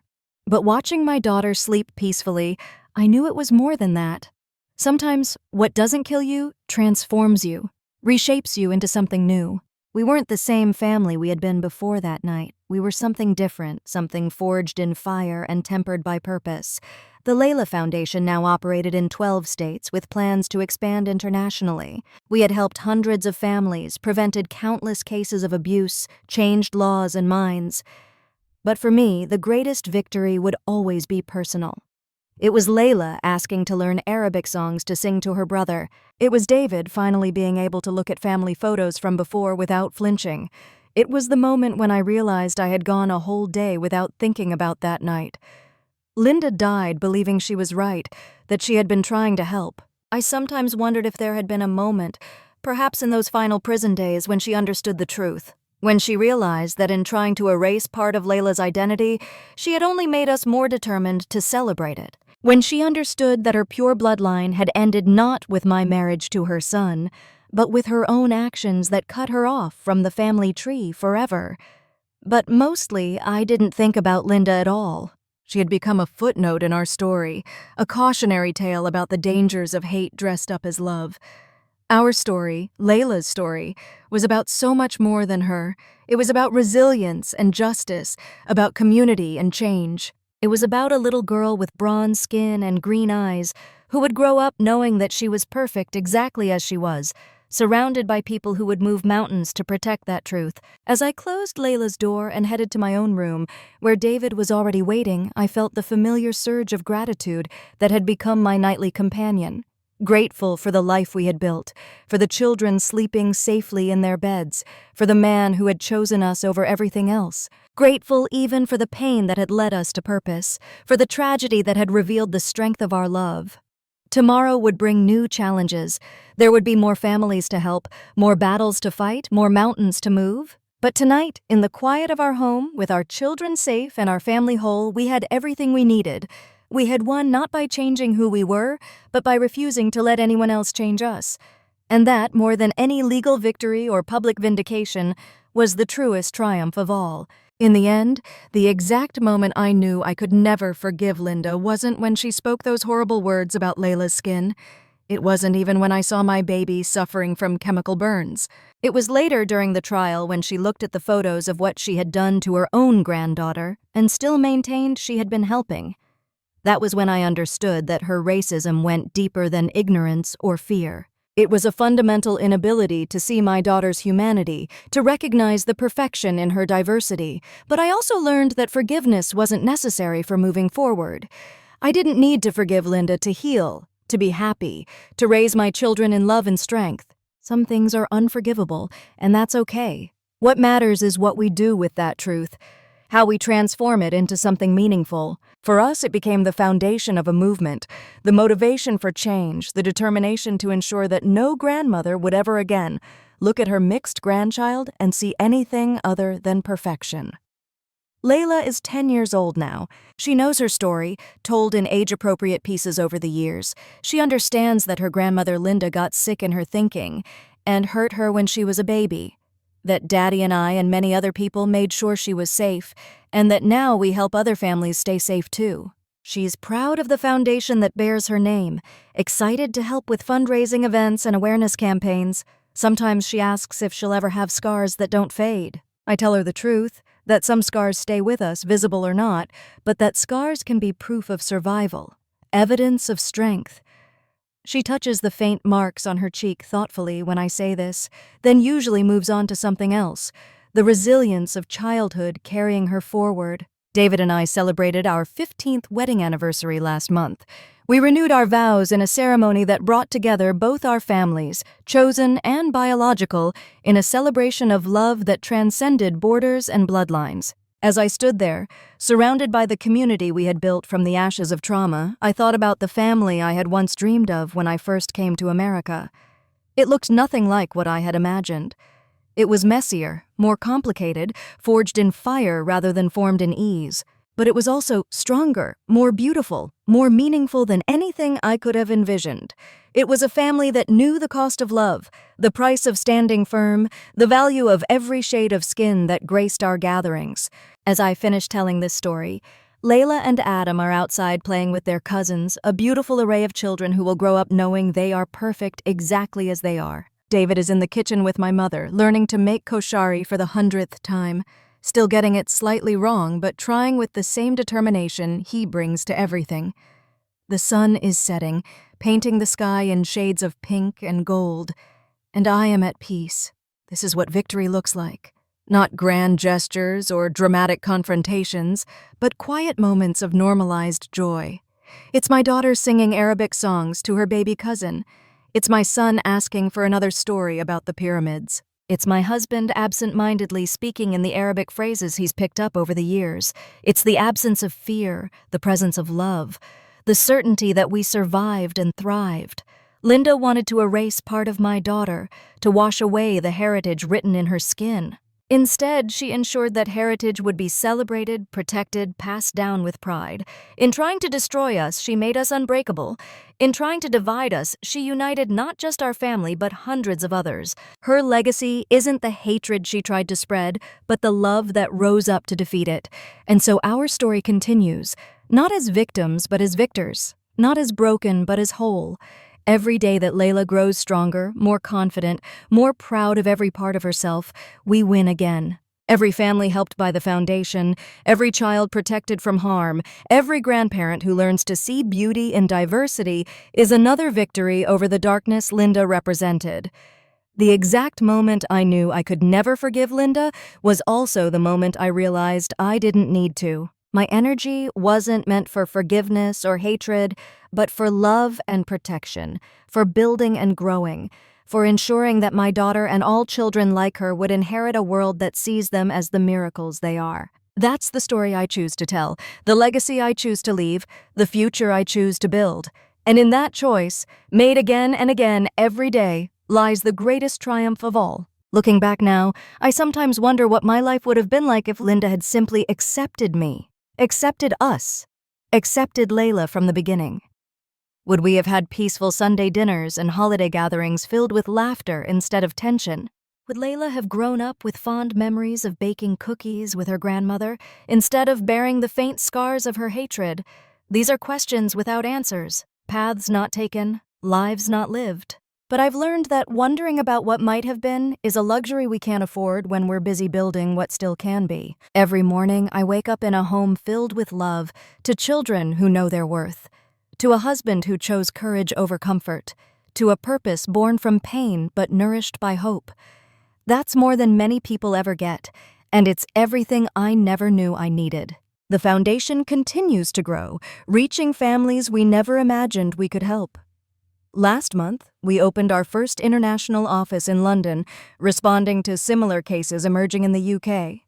But watching my daughter sleep peacefully, I knew it was more than that. Sometimes what doesn't kill you transforms you, reshapes you into something new. We weren't the same family we had been before that night. We were something different, something forged in fire and tempered by purpose. The Layla Foundation now operated in 12 states with plans to expand internationally. We had helped hundreds of families, prevented countless cases of abuse, changed laws and minds. But for me, the greatest victory would always be personal. It was Layla asking to learn Arabic songs to sing to her brother. It was David finally being able to look at family photos from before without flinching. It was the moment when I realized I had gone a whole day without thinking about that night. Linda died believing she was right, that she had been trying to help. I sometimes wondered if there had been a moment, perhaps in those final prison days, when she understood the truth. When she realized that in trying to erase part of Layla's identity, she had only made us more determined to celebrate it. When she understood that her pure bloodline had ended not with my marriage to her son, but with her own actions that cut her off from the family tree forever. But mostly, I didn't think about Linda at all. She had become a footnote in our story, a cautionary tale about the dangers of hate dressed up as love. Our story, Layla's story, was about so much more than her. It was about resilience and justice, about community and change. It was about a little girl with bronze skin and green eyes who would grow up knowing that she was perfect exactly as she was, surrounded by people who would move mountains to protect that truth. As I closed Layla's door and headed to my own room, where David was already waiting, I felt the familiar surge of gratitude that had become my nightly companion. Grateful for the life we had built, for the children sleeping safely in their beds, for the man who had chosen us over everything else. Grateful even for the pain that had led us to purpose, for the tragedy that had revealed the strength of our love. Tomorrow would bring new challenges. There would be more families to help, more battles to fight, more mountains to move. But tonight, in the quiet of our home, with our children safe and our family whole, we had everything we needed. We had won not by changing who we were, but by refusing to let anyone else change us. And that, more than any legal victory or public vindication, was the truest triumph of all. In the end, the exact moment I knew I could never forgive Linda wasn't when she spoke those horrible words about Layla's skin. It wasn't even when I saw my baby suffering from chemical burns. It was later during the trial when she looked at the photos of what she had done to her own granddaughter and still maintained she had been helping. That was when I understood that her racism went deeper than ignorance or fear. It was a fundamental inability to see my daughter's humanity, to recognize the perfection in her diversity, but I also learned that forgiveness wasn't necessary for moving forward. I didn't need to forgive Linda to heal, to be happy, to raise my children in love and strength. Some things are unforgivable, and that's okay. What matters is what we do with that truth, how we transform it into something meaningful. For us, it became the foundation of a movement, the motivation for change, the determination to ensure that no grandmother would ever again look at her mixed grandchild and see anything other than perfection. Layla is 10 years old now. She knows her story, told in age-appropriate pieces over the years. She understands that her grandmother Linda got sick in her thinking and hurt her when she was a baby, that Daddy and I and many other people made sure she was safe, and that now we help other families stay safe too. She's proud of the foundation that bears her name, excited to help with fundraising events and awareness campaigns. Sometimes she asks if she'll ever have scars that don't fade. I tell her the truth, that some scars stay with us, visible or not, but that scars can be proof of survival, evidence of strength. She touches the faint marks on her cheek thoughtfully when I say this, then usually moves on to something else, the resilience of childhood carrying her forward. David and I celebrated our 15th wedding anniversary last month. We renewed our vows in a ceremony that brought together both our families, chosen and biological, in a celebration of love that transcended borders and bloodlines. As I stood there, surrounded by the community we had built from the ashes of trauma, I thought about the family I had once dreamed of when I first came to America. It looked nothing like what I had imagined. It was messier, more complicated, forged in fire rather than formed in ease. But it was also stronger, more beautiful, more meaningful than anything I could have envisioned. It was a family that knew the cost of love, the price of standing firm, the value of every shade of skin that graced our gatherings. As I finish telling this story, Layla and Adam are outside playing with their cousins, a beautiful array of children who will grow up knowing they are perfect exactly as they are. David is in the kitchen with my mother, learning to make koshari for the 100th time. Still getting it slightly wrong, but trying with the same determination he brings to everything. The sun is setting, painting the sky in shades of pink and gold, and I am at peace. This is what victory looks like. Not grand gestures or dramatic confrontations, but quiet moments of normalized joy. It's my daughter singing Arabic songs to her baby cousin. It's my son asking for another story about the pyramids. It's my husband absent-mindedly speaking in the Arabic phrases he's picked up over the years. It's the absence of fear, the presence of love, the certainty that we survived and thrived. Linda wanted to erase part of my daughter, to wash away the heritage written in her skin. Instead, she ensured that heritage would be celebrated, protected, passed down with pride. In trying to destroy us, she made us unbreakable. In trying to divide us, she united not just our family, but hundreds of others. Her legacy isn't the hatred she tried to spread, but the love that rose up to defeat it. And so our story continues, not as victims, but as victors. Not as broken, but as whole. Every day that Layla grows stronger, more confident, more proud of every part of herself, we win again. Every family helped by the foundation, every child protected from harm, every grandparent who learns to see beauty in diversity is another victory over the darkness Linda represented. The exact moment I knew I could never forgive Linda was also the moment I realized I didn't need to. My energy wasn't meant for forgiveness or hatred, but for love and protection, for building and growing, for ensuring that my daughter and all children like her would inherit a world that sees them as the miracles they are. That's the story I choose to tell, the legacy I choose to leave, the future I choose to build. And in that choice, made again and again every day, lies the greatest triumph of all. Looking back now, I sometimes wonder what my life would have been like if Linda had simply accepted me. Accepted us. Accepted Layla from the beginning. Would we have had peaceful Sunday dinners and holiday gatherings filled with laughter instead of tension? Would Layla have grown up with fond memories of baking cookies with her grandmother instead of bearing the faint scars of her hatred? These are questions without answers, paths not taken, lives not lived. But I've learned that wondering about what might have been is a luxury we can't afford when we're busy building what still can be. Every morning, I wake up in a home filled with love, to children who know their worth, to a husband who chose courage over comfort, to a purpose born from pain but nourished by hope. That's more than many people ever get, and it's everything I never knew I needed. The foundation continues to grow, reaching families we never imagined we could help. Last month, we opened our first international office in London, responding to similar cases emerging in the UK.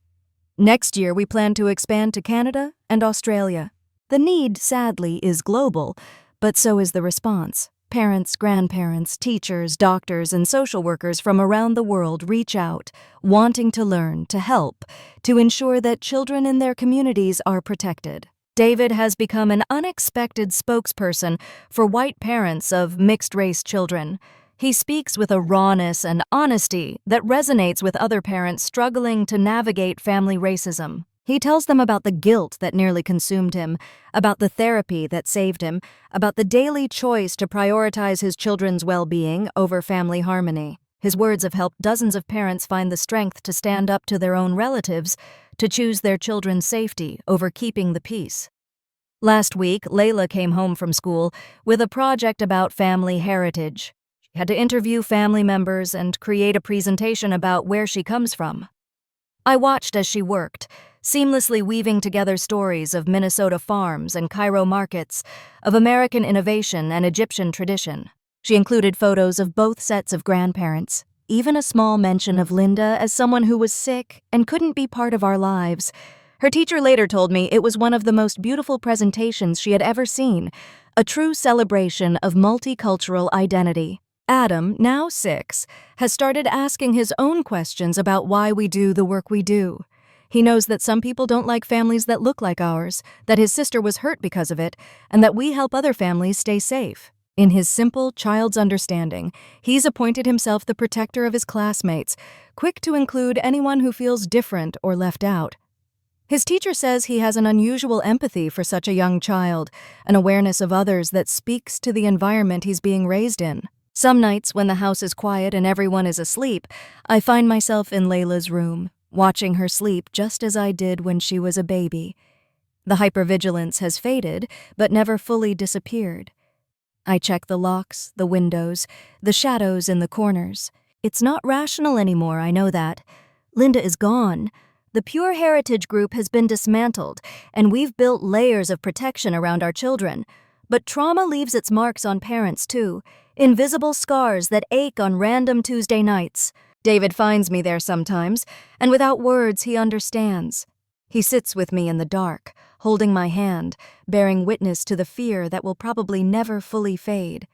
Next year, we plan to expand to Canada and Australia. The need, sadly, is global, but so is the response. Parents, grandparents, teachers, doctors, and social workers from around the world reach out, wanting to learn, to help, to ensure that children in their communities are protected. David has become an unexpected spokesperson for white parents of mixed-race children. He speaks with a rawness and honesty that resonates with other parents struggling to navigate family racism. He tells them about the guilt that nearly consumed him, about the therapy that saved him, about the daily choice to prioritize his children's well-being over family harmony. His words have helped dozens of parents find the strength to stand up to their own relatives, to choose their children's safety over keeping the peace. Last week, Layla came home from school with a project about family heritage. She had to interview family members and create a presentation about where she comes from. I watched as she worked, seamlessly weaving together stories of Minnesota farms and Cairo markets, of American innovation and Egyptian tradition. She included photos of both sets of grandparents, even a small mention of Linda as someone who was sick and couldn't be part of our lives. Her teacher later told me it was one of the most beautiful presentations she had ever seen, a true celebration of multicultural identity. Adam, now 6, has started asking his own questions about why we do the work we do. He knows that some people don't like families that look like ours, that his sister was hurt because of it, and that we help other families stay safe. In his simple child's understanding, he's appointed himself the protector of his classmates, quick to include anyone who feels different or left out. His teacher says he has an unusual empathy for such a young child, an awareness of others that speaks to the environment he's being raised in. Some nights, when the house is quiet and everyone is asleep, I find myself in Layla's room, watching her sleep just as I did when she was a baby. The hypervigilance has faded, but never fully disappeared. I check the locks, the windows, the shadows in the corners. It's not rational anymore, I know that. Linda is gone. The Pure Heritage Group has been dismantled, and we've built layers of protection around our children. But trauma leaves its marks on parents, too. Invisible scars that ache on random Tuesday nights. David finds me there sometimes, and without words he understands. He sits with me in the dark, holding my hand, bearing witness to the fear that will probably never fully fade.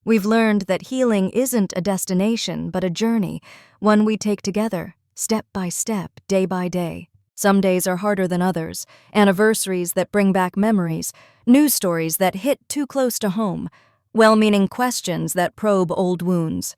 We've learned that healing isn't a destination, but a journey, one we take together, step by step, day by day. Some days are harder than others, anniversaries that bring back memories, news stories that hit too close to home, well-meaning questions that probe old wounds.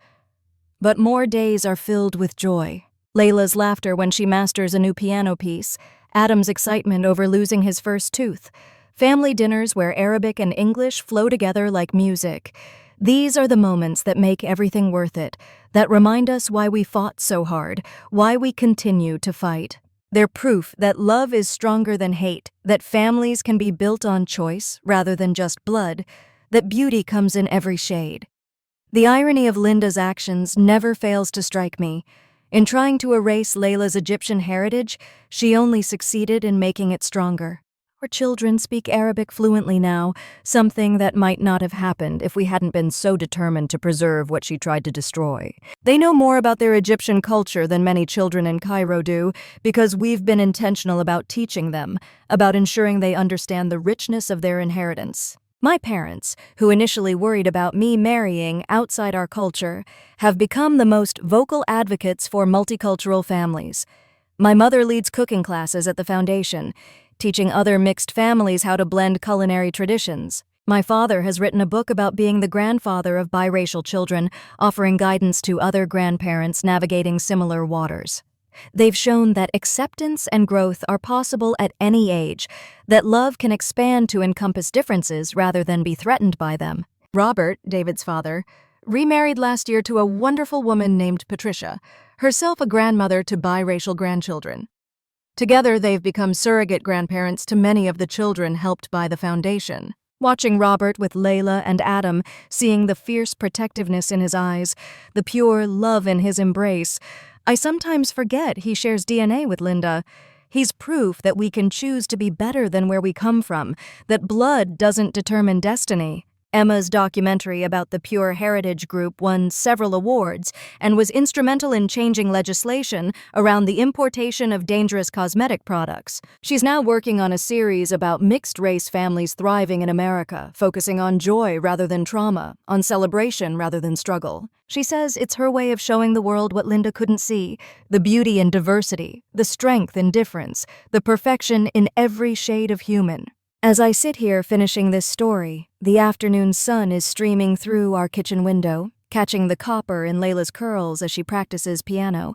But more days are filled with joy. Layla's laughter when she masters a new piano piece, Adam's excitement over losing his first tooth, family dinners where Arabic and English flow together like music. These are the moments that make everything worth it, that remind us why we fought so hard, why we continue to fight. They're proof that love is stronger than hate, that families can be built on choice rather than just blood, that beauty comes in every shade. The irony of Linda's actions never fails to strike me. In trying to erase Layla's Egyptian heritage, she only succeeded in making it stronger. Our children speak Arabic fluently now, something that might not have happened if we hadn't been so determined to preserve what she tried to destroy. They know more about their Egyptian culture than many children in Cairo do, because we've been intentional about teaching them, about ensuring they understand the richness of their inheritance. My parents, who initially worried about me marrying outside our culture, have become the most vocal advocates for multicultural families. My mother leads cooking classes at the foundation, teaching other mixed families how to blend culinary traditions. My father has written a book about being the grandfather of biracial children, offering guidance to other grandparents navigating similar waters. They've shown that acceptance and growth are possible at any age, that love can expand to encompass differences rather than be threatened by them. Robert, David's father, remarried last year to a wonderful woman named Patricia, herself a grandmother to biracial grandchildren. Together, they've become surrogate grandparents to many of the children helped by the foundation. Watching Robert with Layla and Adam, seeing the fierce protectiveness in his eyes, the pure love in his embrace, I sometimes forget he shares DNA with Linda. He's proof that we can choose to be better than where we come from, that blood doesn't determine destiny. Emma's documentary about the Pure Heritage Group won several awards and was instrumental in changing legislation around the importation of dangerous cosmetic products. She's now working on a series about mixed-race families thriving in America, focusing on joy rather than trauma, on celebration rather than struggle. She says it's her way of showing the world what Linda couldn't see: the beauty in diversity, the strength in difference, the perfection in every shade of human. As I sit here finishing this story, the afternoon sun is streaming through our kitchen window, catching the copper in Layla's curls as she practices piano.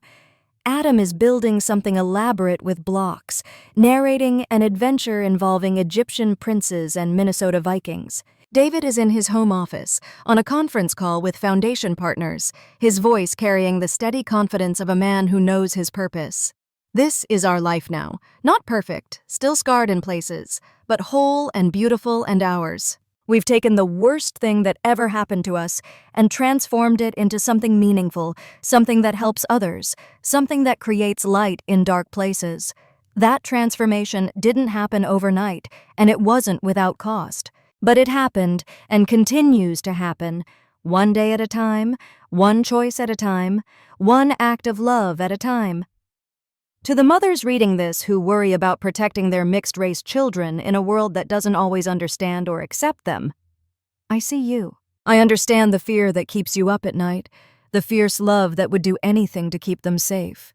Adam is building something elaborate with blocks, narrating an adventure involving Egyptian princes and Minnesota Vikings. David is in his home office, on a conference call with foundation partners, his voice carrying the steady confidence of a man who knows his purpose. This is our life now. Not perfect, still scarred in places, but whole and beautiful and ours. We've taken the worst thing that ever happened to us and transformed it into something meaningful, something that helps others, something that creates light in dark places. That transformation didn't happen overnight, and it wasn't without cost. But it happened and continues to happen, one day at a time, one choice at a time, one act of love at a time. To the mothers reading this who worry about protecting their mixed-race children in a world that doesn't always understand or accept them, I see you. I understand the fear that keeps you up at night, the fierce love that would do anything to keep them safe.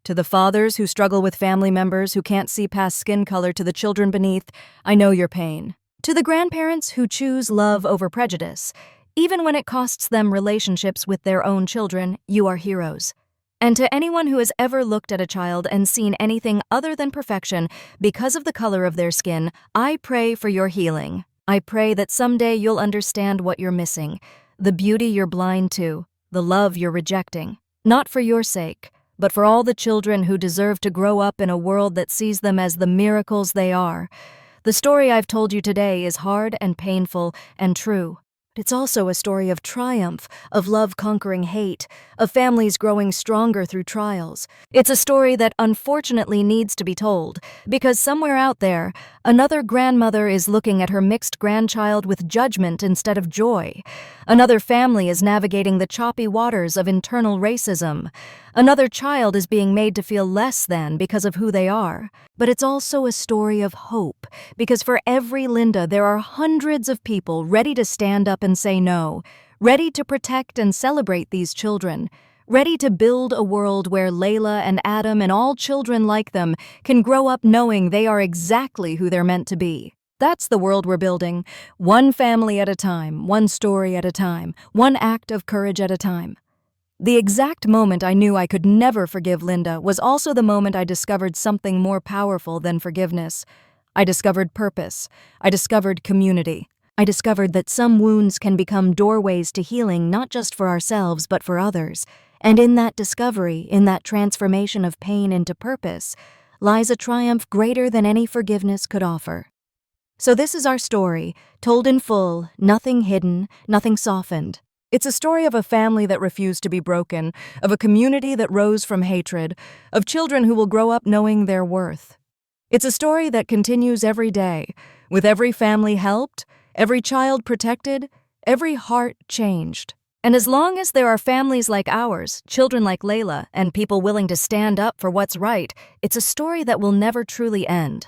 To the fathers who struggle with family members who can't see past skin color to the children beneath, I know your pain. To the grandparents who choose love over prejudice, even when it costs them relationships with their own children, you are heroes. And to anyone who has ever looked at a child and seen anything other than perfection because of the color of their skin, I pray for your healing. I pray that someday you'll understand what you're missing, the beauty you're blind to, the love you're rejecting. Not for your sake, but for all the children who deserve to grow up in a world that sees them as the miracles they are. The story I've told you today is hard and painful and true. It's also a story of triumph, of love conquering hate, of families growing stronger through trials. It's a story that unfortunately needs to be told, because somewhere out there, another grandmother is looking at her mixed grandchild with judgment instead of joy. Another family is navigating the choppy waters of internal racism. Another child is being made to feel less than because of who they are. But it's also a story of hope, because for every Linda, there are hundreds of people ready to stand up and say no, ready to protect and celebrate these children, ready to build a world where Layla and Adam and all children like them can grow up knowing they are exactly who they're meant to be. That's the world we're building, one family at a time, one story at a time, one act of courage at a time. The exact moment I knew I could never forgive Linda was also the moment I discovered something more powerful than forgiveness. I discovered purpose. I discovered community. I discovered that some wounds can become doorways to healing not just for ourselves but for others. And in that discovery, in that transformation of pain into purpose, lies a triumph greater than any forgiveness could offer. So this is our story, told in full, nothing hidden, nothing softened. It's a story of a family that refused to be broken, of a community that rose from hatred, of children who will grow up knowing their worth. It's a story that continues every day, with every family helped, every child protected, every heart changed. And as long as there are families like ours, children like Layla, and people willing to stand up for what's right, it's a story that will never truly end.